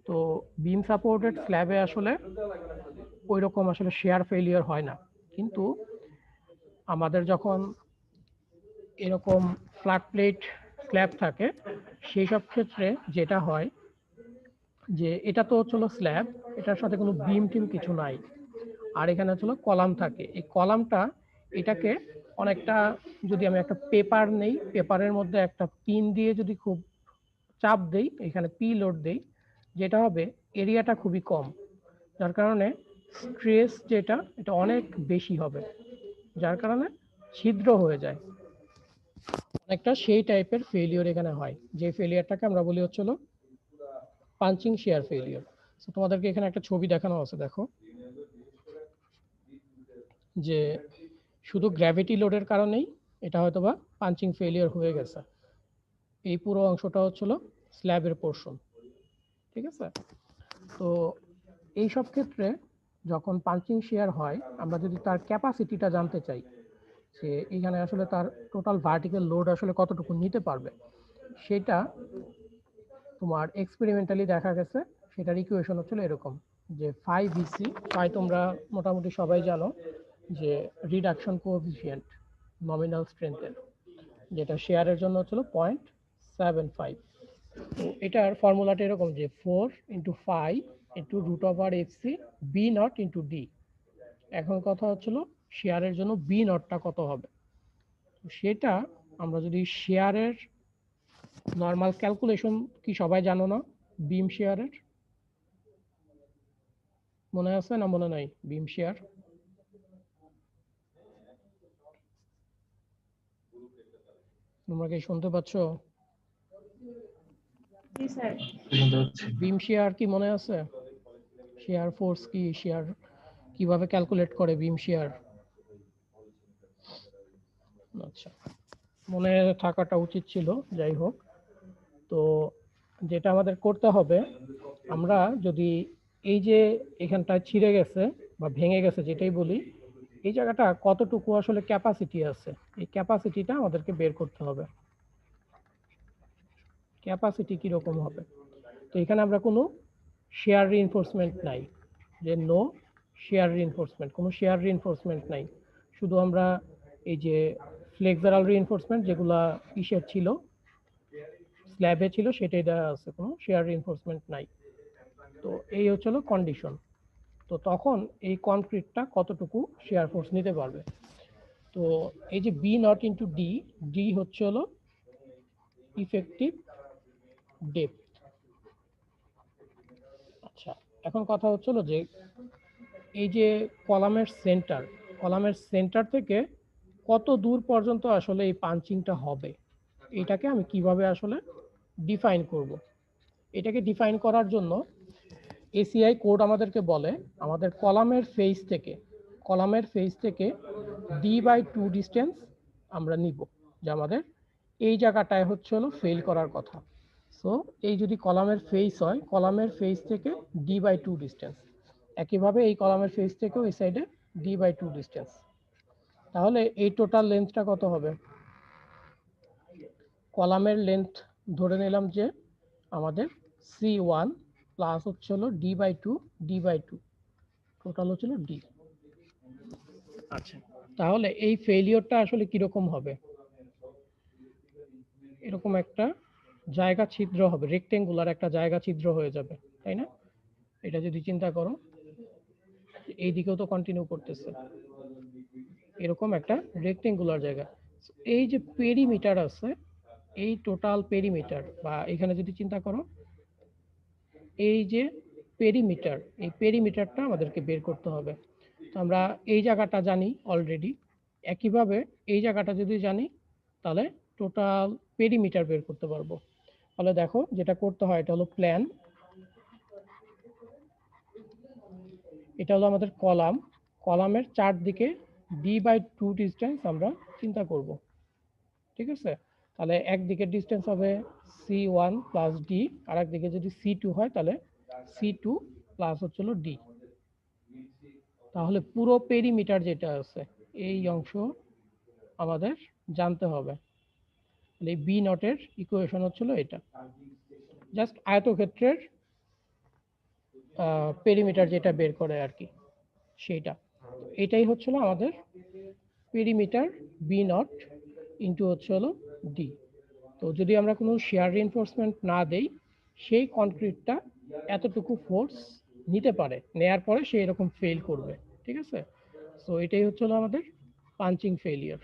তো বিম সাপোর্টেড স্ল্যাবে আসলে ওই রকম আসলে শেয়ার ফেলিয়ার হয় না, কিন্তু আমাদের যখন এরকম ফ্ল্যাট প্লেট স্ল্যাব থাকে সেই সব ক্ষেত্রে যেটা হয় যে এটা তো হচ্ছিল স্ল্যাব, এটার সাথে কোনো বিম টিম কিছু নাই, আর এখানে হচ্ছিল কলাম থাকে। এই কলামটা এটাকে অনেকটা, যদি আমি একটা পেপার নেই, পেপারের মধ্যে একটা পিন দিয়ে যদি খুব চাপ দেই, এখানে পি লোড দেই, যেটা হবে এরিয়াটা খুবই কম, যার কারণে স্ট্রেস যেটা এটা অনেক বেশি হবে, যার কারণে ছিদ্র হয়ে যায়। অনেকটা সেই টাইপের ফেলিওর এখানে হয়, যে ফেলিয়ারটাকে আমরা বলি হচ্ছিল পাঞ্চিং শেয়ার ফেলিওর। তো তোমাদেরকে এখানে একটা ছবি দেখানো আছে, দেখো যে শুধু গ্র্যাভিটি লোডের কারণেই এটা হয়তোবা পাঞ্চিং ফেলিওর হয়ে গেছে। এই পুরো অংশটা হচ্ছিল স্ল্যাবের পোর্শন, ঠিক আছে? তো এই সব ক্ষেত্রে যখন পাঞ্চিং শেয়ার হয়, আমরা যদি তার ক্যাপাসিটিটা জানতে চাই যে এখানে আসলে তার টোটাল ভার্টিক্যাল লোড আসলে কতটুকু নিতে পারবে, সেটা তোমার এক্সপেরিমেন্টালি দেখা গেছে। সেটার ইকুয়েশন হচ্ছিল এরকম যে 5VC, ফাই তোমরা মোটামুটি সবাই জানো যে রিডাকশন কোএফিসিয়েন্ট নমিনাল স্ট্রেংথের, যেটা শেয়ারের জন্য হচ্ছিল 0.75। তো এটার ফর্মুলাটা এরকম যে 4 × 5 × √/FC B0 × D। এখন কথা হচ্ছিল শেয়ারের জন্য B0 টা কত হবে। সেটা আমরা যদি শেয়ারের নর্মাল ক্যালকুলেশন, কি সবাই জানো না বিম শেয়ারের? মনে আছে না মনে নাই বিম শেয়ার? তোমরা কি শুনতে পাচ্ছ? বিম শেয়ার কি মনে আছে? শেয়ার ফোর্স কি, শেয়ার কিভাবে ক্যালকুলেট করে বিম শেয়ার? আচ্ছা, মনে থাকাটা উচিত ছিল। যাই হোক, তো যেটা আমাদের করতে হবে, আমরা যদি এই যে এখানটায় ছিঁড়ে গেছে বা ভেঙে গেছে যেটাই বলি, এই জায়গাটা কতটুকু আসলে ক্যাপাসিটি আছে, এই ক্যাপাসিটিটা আমাদেরকে বের করতে হবে। ক্যাপাসিটি কিরকম হবে? তো এখানে আমরা কোনো শেয়ার রিইনফোর্সমেন্ট নাই, যে নো শেয়ার রিইনফোর্সমেন্ট, কোনো শেয়ার রিইনফোর্সমেন্ট নাই। শুধু আমরা এই যে ফ্লেক্সারাল রিইনফোর্সমেন্ট যেগুলা ইসের ছিল, স্ল্যাবে ছিল, সেটাই দেওয়া আছে, কোনো শেয়ার রিইনফোর্সমেন্ট নাই। তো এই হচ্ছিল কন্ডিশন। তো তখন এই কনক্রিটটা কতটুকু শেয়ার ফোর্স নিতে পারবে। তো এই যে B0 × D, ডি হচ্ছে হলো ইফেক্টিভ ডেপথ। আচ্ছা, এখন কথা হচ্ছিল যে এই যে কলামের সেন্টার থেকে কত দূর পর্যন্ত আসলে এই পাঞ্চিংটা হবে, এটাকে আমি কিভাবে আসলে ডিফাইন করব। এটাকে ডিফাইন করার জন্য এসিআই কোড আমাদেরকে বলে আমাদের কলামের ফেজ থেকে D/2 ডিস্টেন্স আমরা নিব, যে আমাদের এই জায়গাটায় হচ্ছে হলো ফেল করার কথা। সো এই যদি কলামের ফেস হয়, কলামের ফেস থেকে D/2 ডিস্টেন্স, একইভাবে এই কলামের ফেস থেকেও এই সাইডে D/2 ডিস্টেন্স, তাহলে এই টোটাল লেন্থটা কত হবে? কলামের লেন্থ ধরে নিলাম যে আমাদের C1 প্লাস হচ্ছে হলো D/2 টোটাল হচ্ছিল D। আচ্ছা, তাহলে এই ফেলিওরটা আসলে কিরকম হবে? এরকম একটা জায়গা ছিদ্র হবে, রেক্টেঙ্গুলার একটা জায়গা ছিদ্র হয়ে যাবে, তাই না? এটা যদি চিন্তা করো, এই দিকেও তো কন্টিনিউ করতেছে, এরকম একটা রেক্টেঙ্গুলার জায়গা। এই যে পেরিমিটার আছে, এই টোটাল পেরিমিটার, বা এখানে যদি চিন্তা করো এই যে পেরিমিটার, এই পেরিমিটারটা আমাদেরকে বের করতে হবে। তো আমরা এই জায়গাটা জানি অলরেডি, একইভাবে এই জায়গাটা যদি জানি তাহলে টোটাল পেরিমিটার বের করতে পারবো। তাহলে দেখো যেটা করতে হয়, এটা হলো প্ল্যান, এটা হলো আমাদের কলামের চারদিকে D/2 ডিস্টেন্স আমরা চিন্তা করব, ঠিক আছে? তাহলে একদিকের ডিস্টেন্স হবে C1 প্লাস D, আর একদিকে যদি C2 হয় তাহলে C2 প্লাস হচ্ছিল D। তাহলে পুরো পেরিমিটার যেটা আছে এই অংশ আমাদের জানতে হবে। এই B0 এর ইকুয়েশন হচ্ছিল এটা, জাস্ট আয়তক্ষেত্রের পেরিমিটার যেটা বের করে আর কি, সেইটা। এটাই হচ্ছিল আমাদের পেরিমিটার B0 ইন্টু হচ্ছে হলো D। তো যদি আমরা কোনো শেয়ার রিইনফোর্সমেন্ট না দেই, সেই কনক্রিটটা এতটুকু ফোর্স নিতে পারে, নেয়ার পরে সে এরকম ফেল করবে। ঠিক আছে, সো এটাই হচ্ছে আমাদের পাঞ্চিং ফেলিয়ার।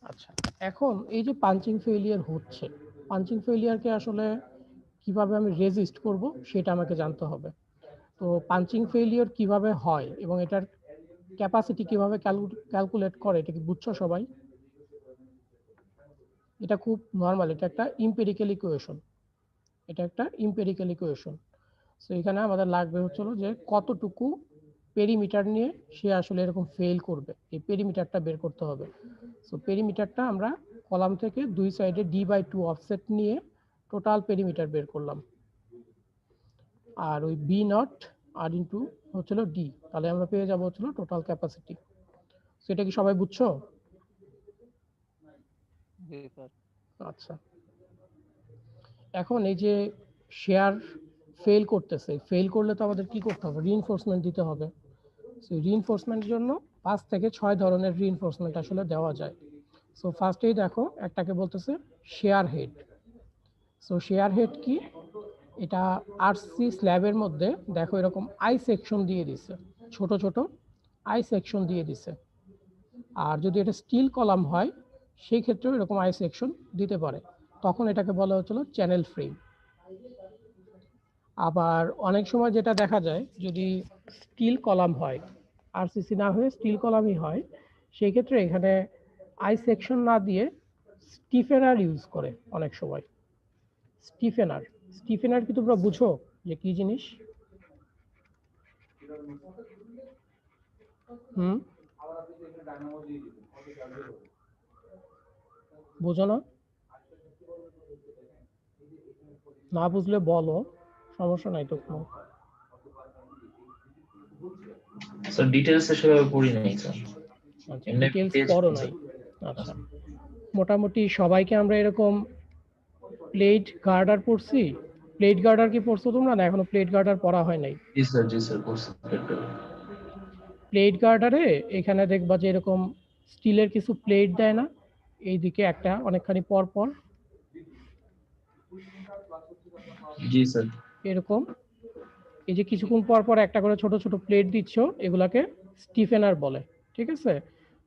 আচ্ছা, এখন এই যে পাঞ্চিং ফেলিয়ার হচ্ছে, পাঞ্চিং ফেলিয়ারকে আসলে কিভাবে আমি রেজিস্ট করব সেটা আমাকে জানতে হবে। তো পাঞ্চিং ফেলিয়ার কিভাবে হয় এবং এটার ক্যাপাসিটি কিভাবে ক্যালকুলেট করে, এটা কি বুঝছো সবাই? এটা খুব নর্মাল, এটা একটা ইম্পেরিক্যাল ইকুয়েশন, এটা একটা ইম্পেরিক্যাল ইকুয়েশন। সো এখানে আমাদের লাগবে হচ্ছে যে কতটুকু পেরিমিটার নিয়ে সে আসলে এরকম ফেল করবে, এই পেরিমিটারটা বের করতে হবে। সো পেরিমিটারটা আমরা কলাম থেকে দুই সাইডে d/2 অফসেট নিয়ে টোটাল পেরিমিটার বের করলাম, আর ওই বি নট আর ইন্টু হচ্ছিল ডি, তাহলে আমরা পেয়ে যাবো হচ্ছিল টোটাল ক্যাপাসিটি। সেটা কি সবাই বুঝছো? জি স্যার। আচ্ছা, এখন এই যে শেয়ার ফেল করতেছে, ফেল করলে তো আমাদের কি করতে হবে? রিইনফোর্সমেন্ট দিতে হবে। সেই রিইনফোর্সমেন্টের জন্য 5 থেকে 6 ধরনের রিইনফোর্সমেন্ট আসলে দেওয়া যায়। সো ফার্স্টেই দেখো একটাকে বলতেছে share head. So share head কি? এটা আরসি স্ল্যাবের মধ্যে দেখো এরকম আই সেকশন দিয়ে দিছে, ছোট ছোট আই সেকশন দিয়ে দিছে। আর যদি এটা স্টিল কলাম হয় সেই ক্ষেত্রেও এরকম আই সেকশন দিতে পারে, তখন এটাকে বলা হচ্ছিল চ্যানেল ফ্রেম। আবার অনেক সময় যেটা দেখা যায়, যদি স্টিল কলাম হয়, আরসিসি না হয়ে স্টিল কলামই হয়, সেই ক্ষেত্রে এখানে আই সেকশন না দিয়ে স্টিফেনার ইউজ করে অনেক সময়। স্টিফেনার, স্টিফেনার কি তোমরা বুঝো যে কি জিনিস? বুঝো না? না বুঝলে বলো, সমস্যা নাই তো কোনো। স্যার ডিটেইলস সেভাবে পড়ি নাই স্যার। আচ্ছা, ডিটেইলস পড়ো নাই। আচ্ছা, মোটামুটি সবাইকে আমরা এরকম প্লেট গার্ডার পড়ছি। প্লেট গার্ডার কি পড়ছো তোমরা? না এখনো প্লেট গার্ডার পড়া হয় নাই? জি স্যার পড়ছি। প্লেট গার্ডারে এখানে দেখবা যে এরকম স্টিলের কিছু প্লেট দেয় না, এইদিকে একটা অনেকখানি পর পর জি স্যার। এরকম এই যে কিছুক্ষণ পর পর একটা করে ছোট ছোট প্লেট দিচ্ছ, এগুলাকে স্টিফেনার বলে। ঠিক আছে,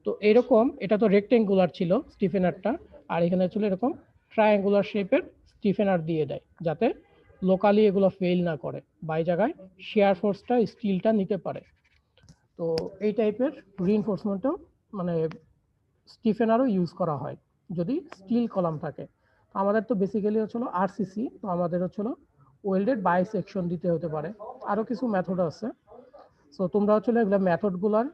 তো এরকম এটা তো রেক্টেঙ্গুলার ছিল স্টিফেনারটা, আর এখানে ছিল এরকম ট্রায়াঙ্গুলার শেপের স্টিফেনার দিয়ে দেয়, যাতে লোকালি এগুলো ফেল না করে, বাই জায়গায় শেয়ার ফোর্সটা স্টিলটা নিতে পারে। তো এই টাইপের রিইনফোর্সমেন্টও মানে স্টিফেনারও ইউজ করা হয় যদি স্টিল কলাম থাকে। আমাদের তো বেসিক্যালি হচ্ছিল আরসিসি, তো আমাদের হচ্ছিল ওয়েল্ডেড বাই সেকশন দিতে হতে পারে, আরও কিছু মেথড আছে। সো তোমরা হচ্ছিল এগুলো মেথডগুলার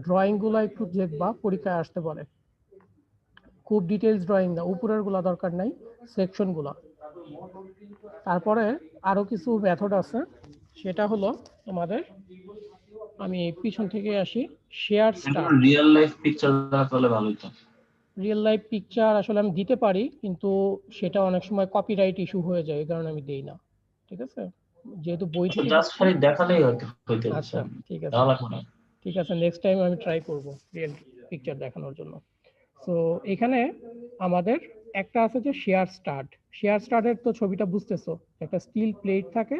ড্রয়িংগুলো একটু দেখবা, পরীক্ষায় আসতে পারে। খুব ডিটেলস ড্রয়িং না, উপরের গুলা দরকার নাই, সেকশনগুলো। তারপরে আরও কিছু মেথড আছে, সেটা হলো তোমাদের, আমি পিছন থেকে আসি, share start. Real life picture তাহলে ভালো হতো। রিয়েল লাইফ পিকচার আসলে আমি দিতে পারি, কিন্তু সেটা অনেক সময় কপিরাইট ইস্যু হয়ে যায়, এই কারণে আমি দেই না। ঠিক আছে, যেহেতু বই থেকে জাস্ট খালি দেখালেই হতো। আচ্ছা ঠিক আছে, ভালো লাগবে না। ঠিক আছে, নেক্সট টাইম আমি ট্রাই করব রিয়েল পিকচার দেখানোর জন্য। সো এখানে আমাদের একটা আছে যে শেয়ার স্টাড। শেয়ার স্টাডের তো ছবিটা বুঝতেছো, একটা স্টিল প্লেট থাকে,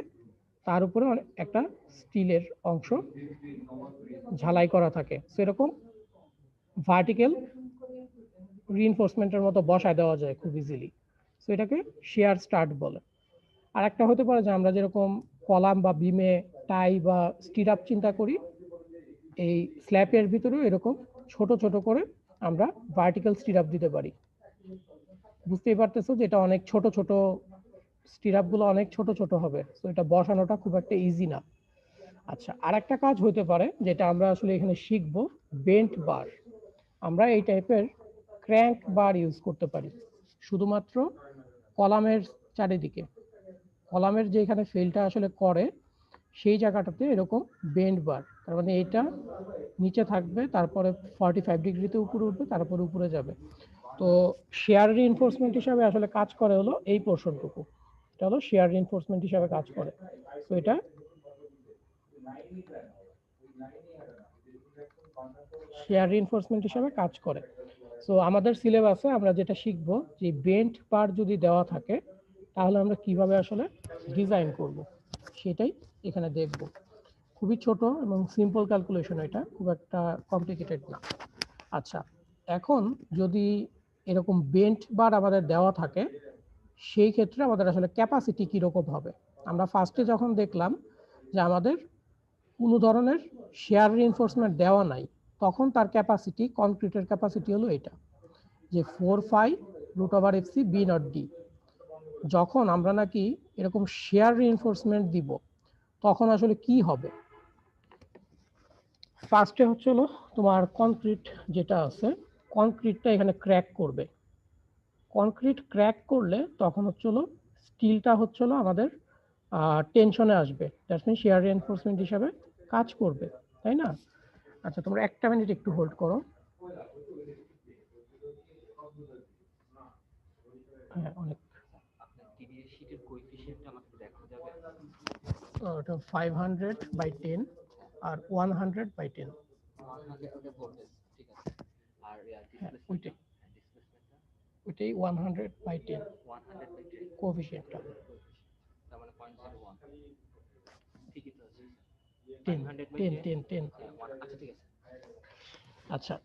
তার উপরে একটা স্টিলের অংশ ঝালাই করা থাকে, সেরকম ভার্টিক্যাল রিইনফোর্সমেন্টের মতো বসায় দেওয়া যায় খুব ইজিলি। সো এটাকে শেয়ার স্টাড বলে। আর একটা হতে পারে যে আমরা যেরকম কলাম বা বিমে টাই বা স্টিরাপ চিন্তা করি, এই স্ল্যাপের ভিতরেও এরকম ছোট ছোট করে আমরা ভার্টিক্যাল স্টিরাপ দিতে পারি। বুঝতেই পারতেছো যে এটা অনেক ছোট ছোট, স্টিরাপগুলো অনেক ছোট ছোট হবে, তো এটা বসানোটা খুব একটা ইজি না। আচ্ছা, আর একটা কাজ হতে পারে যেটা আমরা আসলে এখানে শিখবো, বেন্ট বার। আমরা এই টাইপের ক্র্যাঙ্ক বার ইউজ করতে পারি শুধুমাত্র কলামের চারিদিকে। কলামের যে এখানে ফেলটা আসলে করে সেই জায়গাটাতে এরকম বেন্ড বার, তার মানে এটা নিচে থাকবে, তারপরে 45 ডিগ্রিতে উপরে উঠবে, তারপরে উপরে যাবে। তো শেয়ার রিইনফোর্সমেন্ট হিসাবে আসলে কাজ করে হলো এই পোর্শনটুকু, এটা হলো শেয়ার রিইনফোর্সমেন্ট হিসাবে কাজ করে। তো এটা শেয়ার রিইনফোর্সমেন্ট হিসাবে কাজ করে। সো আমাদের সিলেবাসে আমরা যেটা শিখব যে বেন্ট বার যদি দেওয়া থাকে তাহলে আমরা কিভাবে আসলে ডিজাইন করব সেটাই এখানে দেখব। খুবই ছোট এবং সিম্পল ক্যালকুলেশন, এটা খুব একটা কমপ্লিকেটেড না। আচ্ছা, এখন যদি এরকম বেন্ট বার আমাদের দেওয়া থাকে সেই ক্ষেত্রে আমাদের আসলে ক্যাপাসিটি কীরকম হবে। আমরা ফার্স্টে যখন দেখলাম যে আমাদের কোনো ধরনের শেয়ার রিইনফোর্সমেন্ট দেওয়া নাই, তখন তার ক্যাপাসিটি, কনক্রিটের ক্যাপাসিটি হলো এটা যে 4π√/fc বি নট ডি। যখন আমরা নাকি এরকম শেয়ার রিইনফোর্সমেন্ট দিব তখন আসলে কি হবে। ফার্স্টে হচ্ছে হলো তোমার কনক্রিট যেটা আছে, কনক্রিটটা এখানে ক্র্যাক করবে। কনক্রিট ক্র্যাক করলে তখন হচ্ছে হলো স্টিলটা হচ্ছে হলো আমাদের টেনশনে আসবে, দ্যাটস মিন শেয়ার রিইনফোর্সমেন্ট হিসাবে কাজ করবে, তাই না? আচ্ছা, তোমরা একটা মিনিট একটু হোল্ড করো। হ্যাঁ, অনেক ওটা 500/10 আর 100/10। হ্যাঁ, ওইটাই 100/10 কোএফিসিয়েন্টটা 10। আচ্ছা,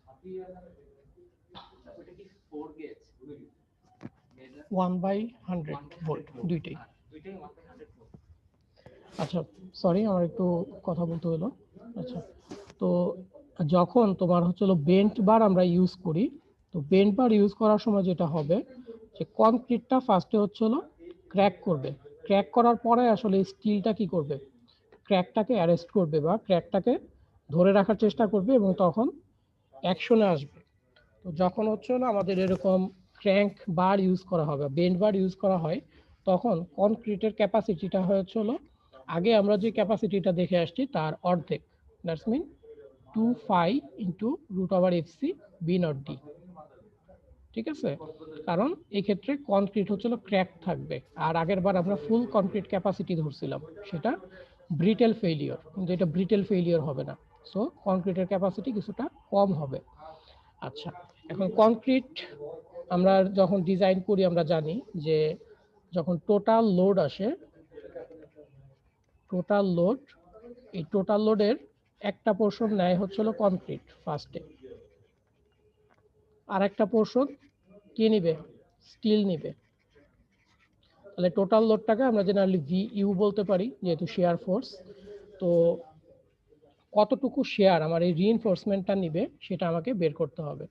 1/100 ভোল্ট দুইটাই। আচ্ছা, সরি আমার একটু কথা বলতে হলো। আচ্ছা, তো যখন তোমার হচ্ছে হলো বেন্ট বার আমরা ইউজ করি, তো বেন্ট বার ইউজ করার সময় যেটা হবে যে কনক্রিটটা ফার্স্টে হচ্ছে হলো ক্র্যাক করবে। ক্র্যাক করার পরে আসলে স্টিলটা কি করবে, ক্র্যাকটাকে অ্যারেস্ট করবে বা ক্র্যাকটাকে ধরে রাখার চেষ্টা করবে এবং তখন অ্যাকশনে আসবে। তো যখন হচ্ছে হলো আমাদের এরকম ক্র্যাঙ্ক বার ইউজ করা হবে, বেন্ট বার ইউজ করা হয়, তখন কনক্রিটের ক্যাপাসিটিটা হচ্ছে হলো আগে আমরা যে ক্যাপাসিটিটা দেখে আসছি তার অর্ধেক, that's mean 2π√/fc B not D. ঠিক আছে, কারণ এই ক্ষেত্রে কনক্রিট হচ্ছে হলো ক্র্যাক থাকবে, আর আগের বার আমরা ফুল কনক্রিট ক্যাপাসিটি ধরছিলাম, সেটা ব্রিটেল ফেইলিওর, কিন্তু এটা ব্রিটেল ফেইলিওর হবে না। সো কনক্রিটের ক্যাপাসিটি কিছুটা কম হবে। আচ্ছা, এখন কনক্রিট আমরা যখন ডিজাইন করি আমরা জানি যে যখন টোটাল লোড আসে, টোটাল লোড, এই টোটাল লোডের একটা পোর্শন নেয় হচ্ছে হলো কনক্রিট ফার্স্টে, আর একটা পোর্শন কি নিবে, স্টিল নিবে। তাহলে টোটাল লোডটাকে আমরা জেনারেলি VU বলতে পারি যেহেতু শেয়ার ফোর্স। তো কতটুকু শেয়ার আমার এই রিইনফোর্সমেন্টটা নিবে সেটা আমাকে বের করতে হবে।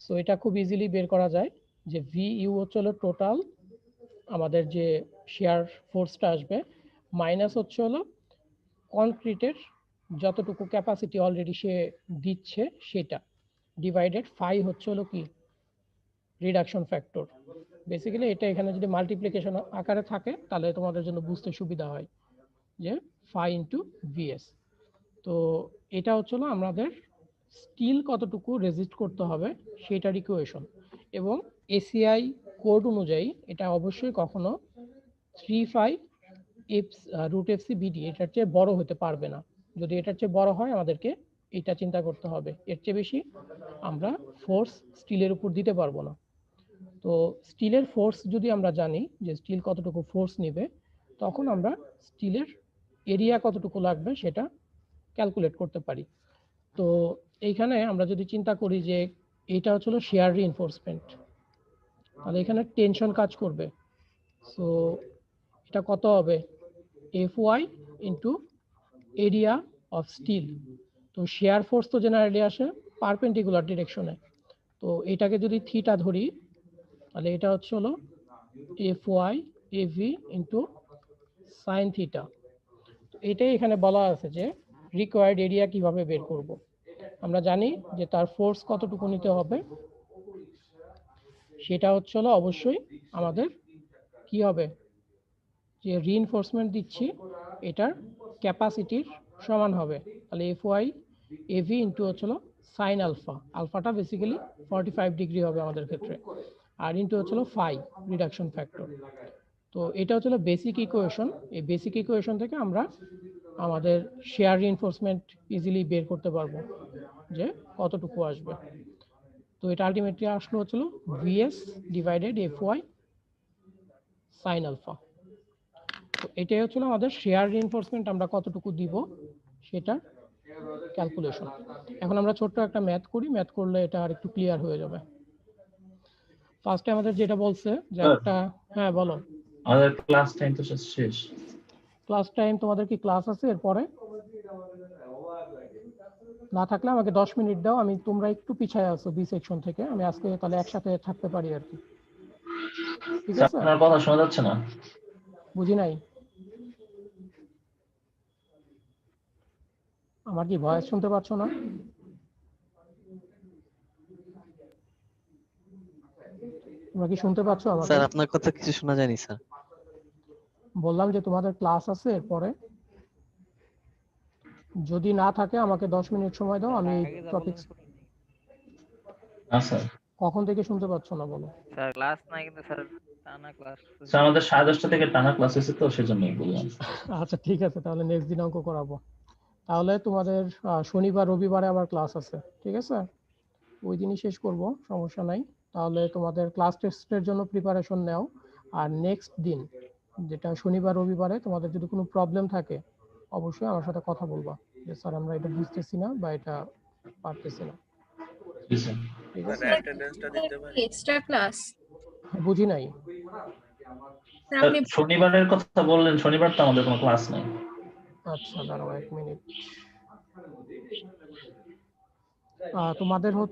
সো এটা খুব ইজিলি বের করা যায় যে VU হচ্ছে হলো টোটাল আমাদের যে শেয়ার ফোর্সটা আসবে মাইনাস হচ্ছে হলো কনক্রিটের যতটুকু ক্যাপাসিটি অলরেডি সে দিচ্ছে সেটা, ডিভাইডেড ফাই হচ্ছে হলো কি রিডাকশন ফ্যাক্টর। বেসিক্যালি এটা এখানে যদি মাল্টিপ্লিকেশন আকারে থাকে তাহলে তোমাদের জন্য বুঝতে সুবিধা হয় যে ফাই ইন্টু VS। তো এটা হচ্ছে হলো আমাদের স্টিল কতটুকু রেজিস্ট করতে হবে সেটার ইকুয়েশন, এবং ACI কোড অনুযায়ী এটা অবশ্যই কখনো 3π√fc BD এটার চেয়ে বড় হতে পারবে না। যদি এটার চেয়ে বড় হয় আমাদেরকে এটা চিন্তা করতে হবে, এর চেয়ে বেশি আমরা ফোর্স স্টিলের উপর দিতে পারবো না। তো স্টিলের ফোর্স যদি আমরা জানি যে স্টিল কতটুকু ফোর্স নেবে, তখন আমরা স্টিলের এরিয়া কতটুকু লাগবে সেটা ক্যালকুলেট করতে পারি। তো এইখানে আমরা যদি চিন্তা করি যে এটা হচ্ছিল শেয়ার রিইনফোর্সমেন্ট, তাহলে এখানে টেনশন কাজ করবে। সো এটা কত হবে, FY into area of steel. তো শেয়ার ফোর্স তো জেনারেলি আসে পারপেন্ডিকুলার ডিরেকশনে, তো এটাকে যদি থিটা ধরি তাহলে এটা হচ্ছে হলো FY AV into sine theta. এটাই এখানে বলা আছে যে রিকোয়ার্ড এরিয়া কিভাবে বের করব। আমরা জানি যে তার ফোর্স কতটুকু নিতে হবে, সেটা হচ্ছে হলো অবশ্যই আমাদের কি হবে, যে রিইনফোর্সমেন্ট দিচ্ছি এটার ক্যাপাসিটির সমান হবে। তাহলে FY AV ইন্টু হচ্ছে হলো সাইন আলফা, আলফাটা বেসিক্যালি 45 ডিগ্রি হবে আমাদের ক্ষেত্রে, আর ইন্টু হচ্ছে হলো ফাই রিডাকশন ফ্যাক্টর। তো এটা হচ্ছে হলো বেসিক ইকুয়েশন। এই বেসিক ইকুয়েশন থেকে আমরা আমাদের শেয়ার রিইনফোর্সমেন্ট ইজিলি বের করতে পারবো যে কতটুকু আসবে। তো এটা আলটিমেটলি আসলো হচ্ছিল VS divided F Y sine alpha. তো এটাই হচ্ছিল আমাদের শেয়ার রিইনফোর্সমেন্ট আমরা কতটুকু দিব সেটা ক্যালকুলেশন। এখন আমরা ছোট্ট একটা ম্যাথ করি, ম্যাথ করলে এটা আর একটু ক্লিয়ার হয়ে যাবে। ফার্স্টে আমাদের যেটা বলছে যে একটা, হ্যাঁ বলো। আমাদের ক্লাস টাইম তো শেষ। ক্লাস টাইম, তোমাদের কি ক্লাস আছে এরপরে? না থাকলে আমাকে 10 মিনিট দাও, আমি তোমরা একটু পিছায় আছো বি সেকশন থেকে, আমি আজকে তাহলে একসাথে থাকতে পারি আর কি। ঠিক আছে, আপনার কথা শোনা যাচ্ছে না। বুঝি নাই, আমার কি ভয়েস শুনতে পাচ্ছ না? তোমরা কি শুনতে পাচ্ছ আমাকে? স্যার আপনার কথা কিছু শোনা যায়নি স্যার। বললাম যে তোমাদের ক্লাস আছে এরপরে, যদি না থাকে আমাকে 10 মিনিট সময় দাও, আমি টপিক। স্যার কখন থেকে শুনতে পাচ্ছ না বলো? স্যার ক্লাস নাই কিন্তু স্যার টানা ক্লাস। স্যার আমাদের 10:30 থেকে টানা ক্লাস হয়েছে তো সেজন্যই বললাম। আচ্ছা ঠিক আছে, তাহলে নেক্সট দিন অঙ্ক করাবো। তাহলে তোমাদের শনিবার রবিবারে আবার ক্লাস আছে, ঠিক আছে? ওই দিনই শেষ করব, সমস্যা নাই। তাহলে তোমাদের ক্লাস টেস্টের জন্য প্রিপারেশন নাও। আর নেক্সট দিন যেটা শনিবার রবিবারে তোমাদের যদি কোনো প্রবলেম থাকে অবশ্যই আমার সাথে কথা বলবা যে স্যার আমরা এটা বুঝতেছি না বা এটা পারতেছি না, জি স্যার। ঠিক আছে? এক্সট্রা ক্লাস বুঝি নাই। আপনি শনিবারের কথা বললেন, শনিবার তো আমাদের কোনো ক্লাস নাই। আচ্ছা দাঁড়াও 1 মিনিট। তোমাদের হচ্ছে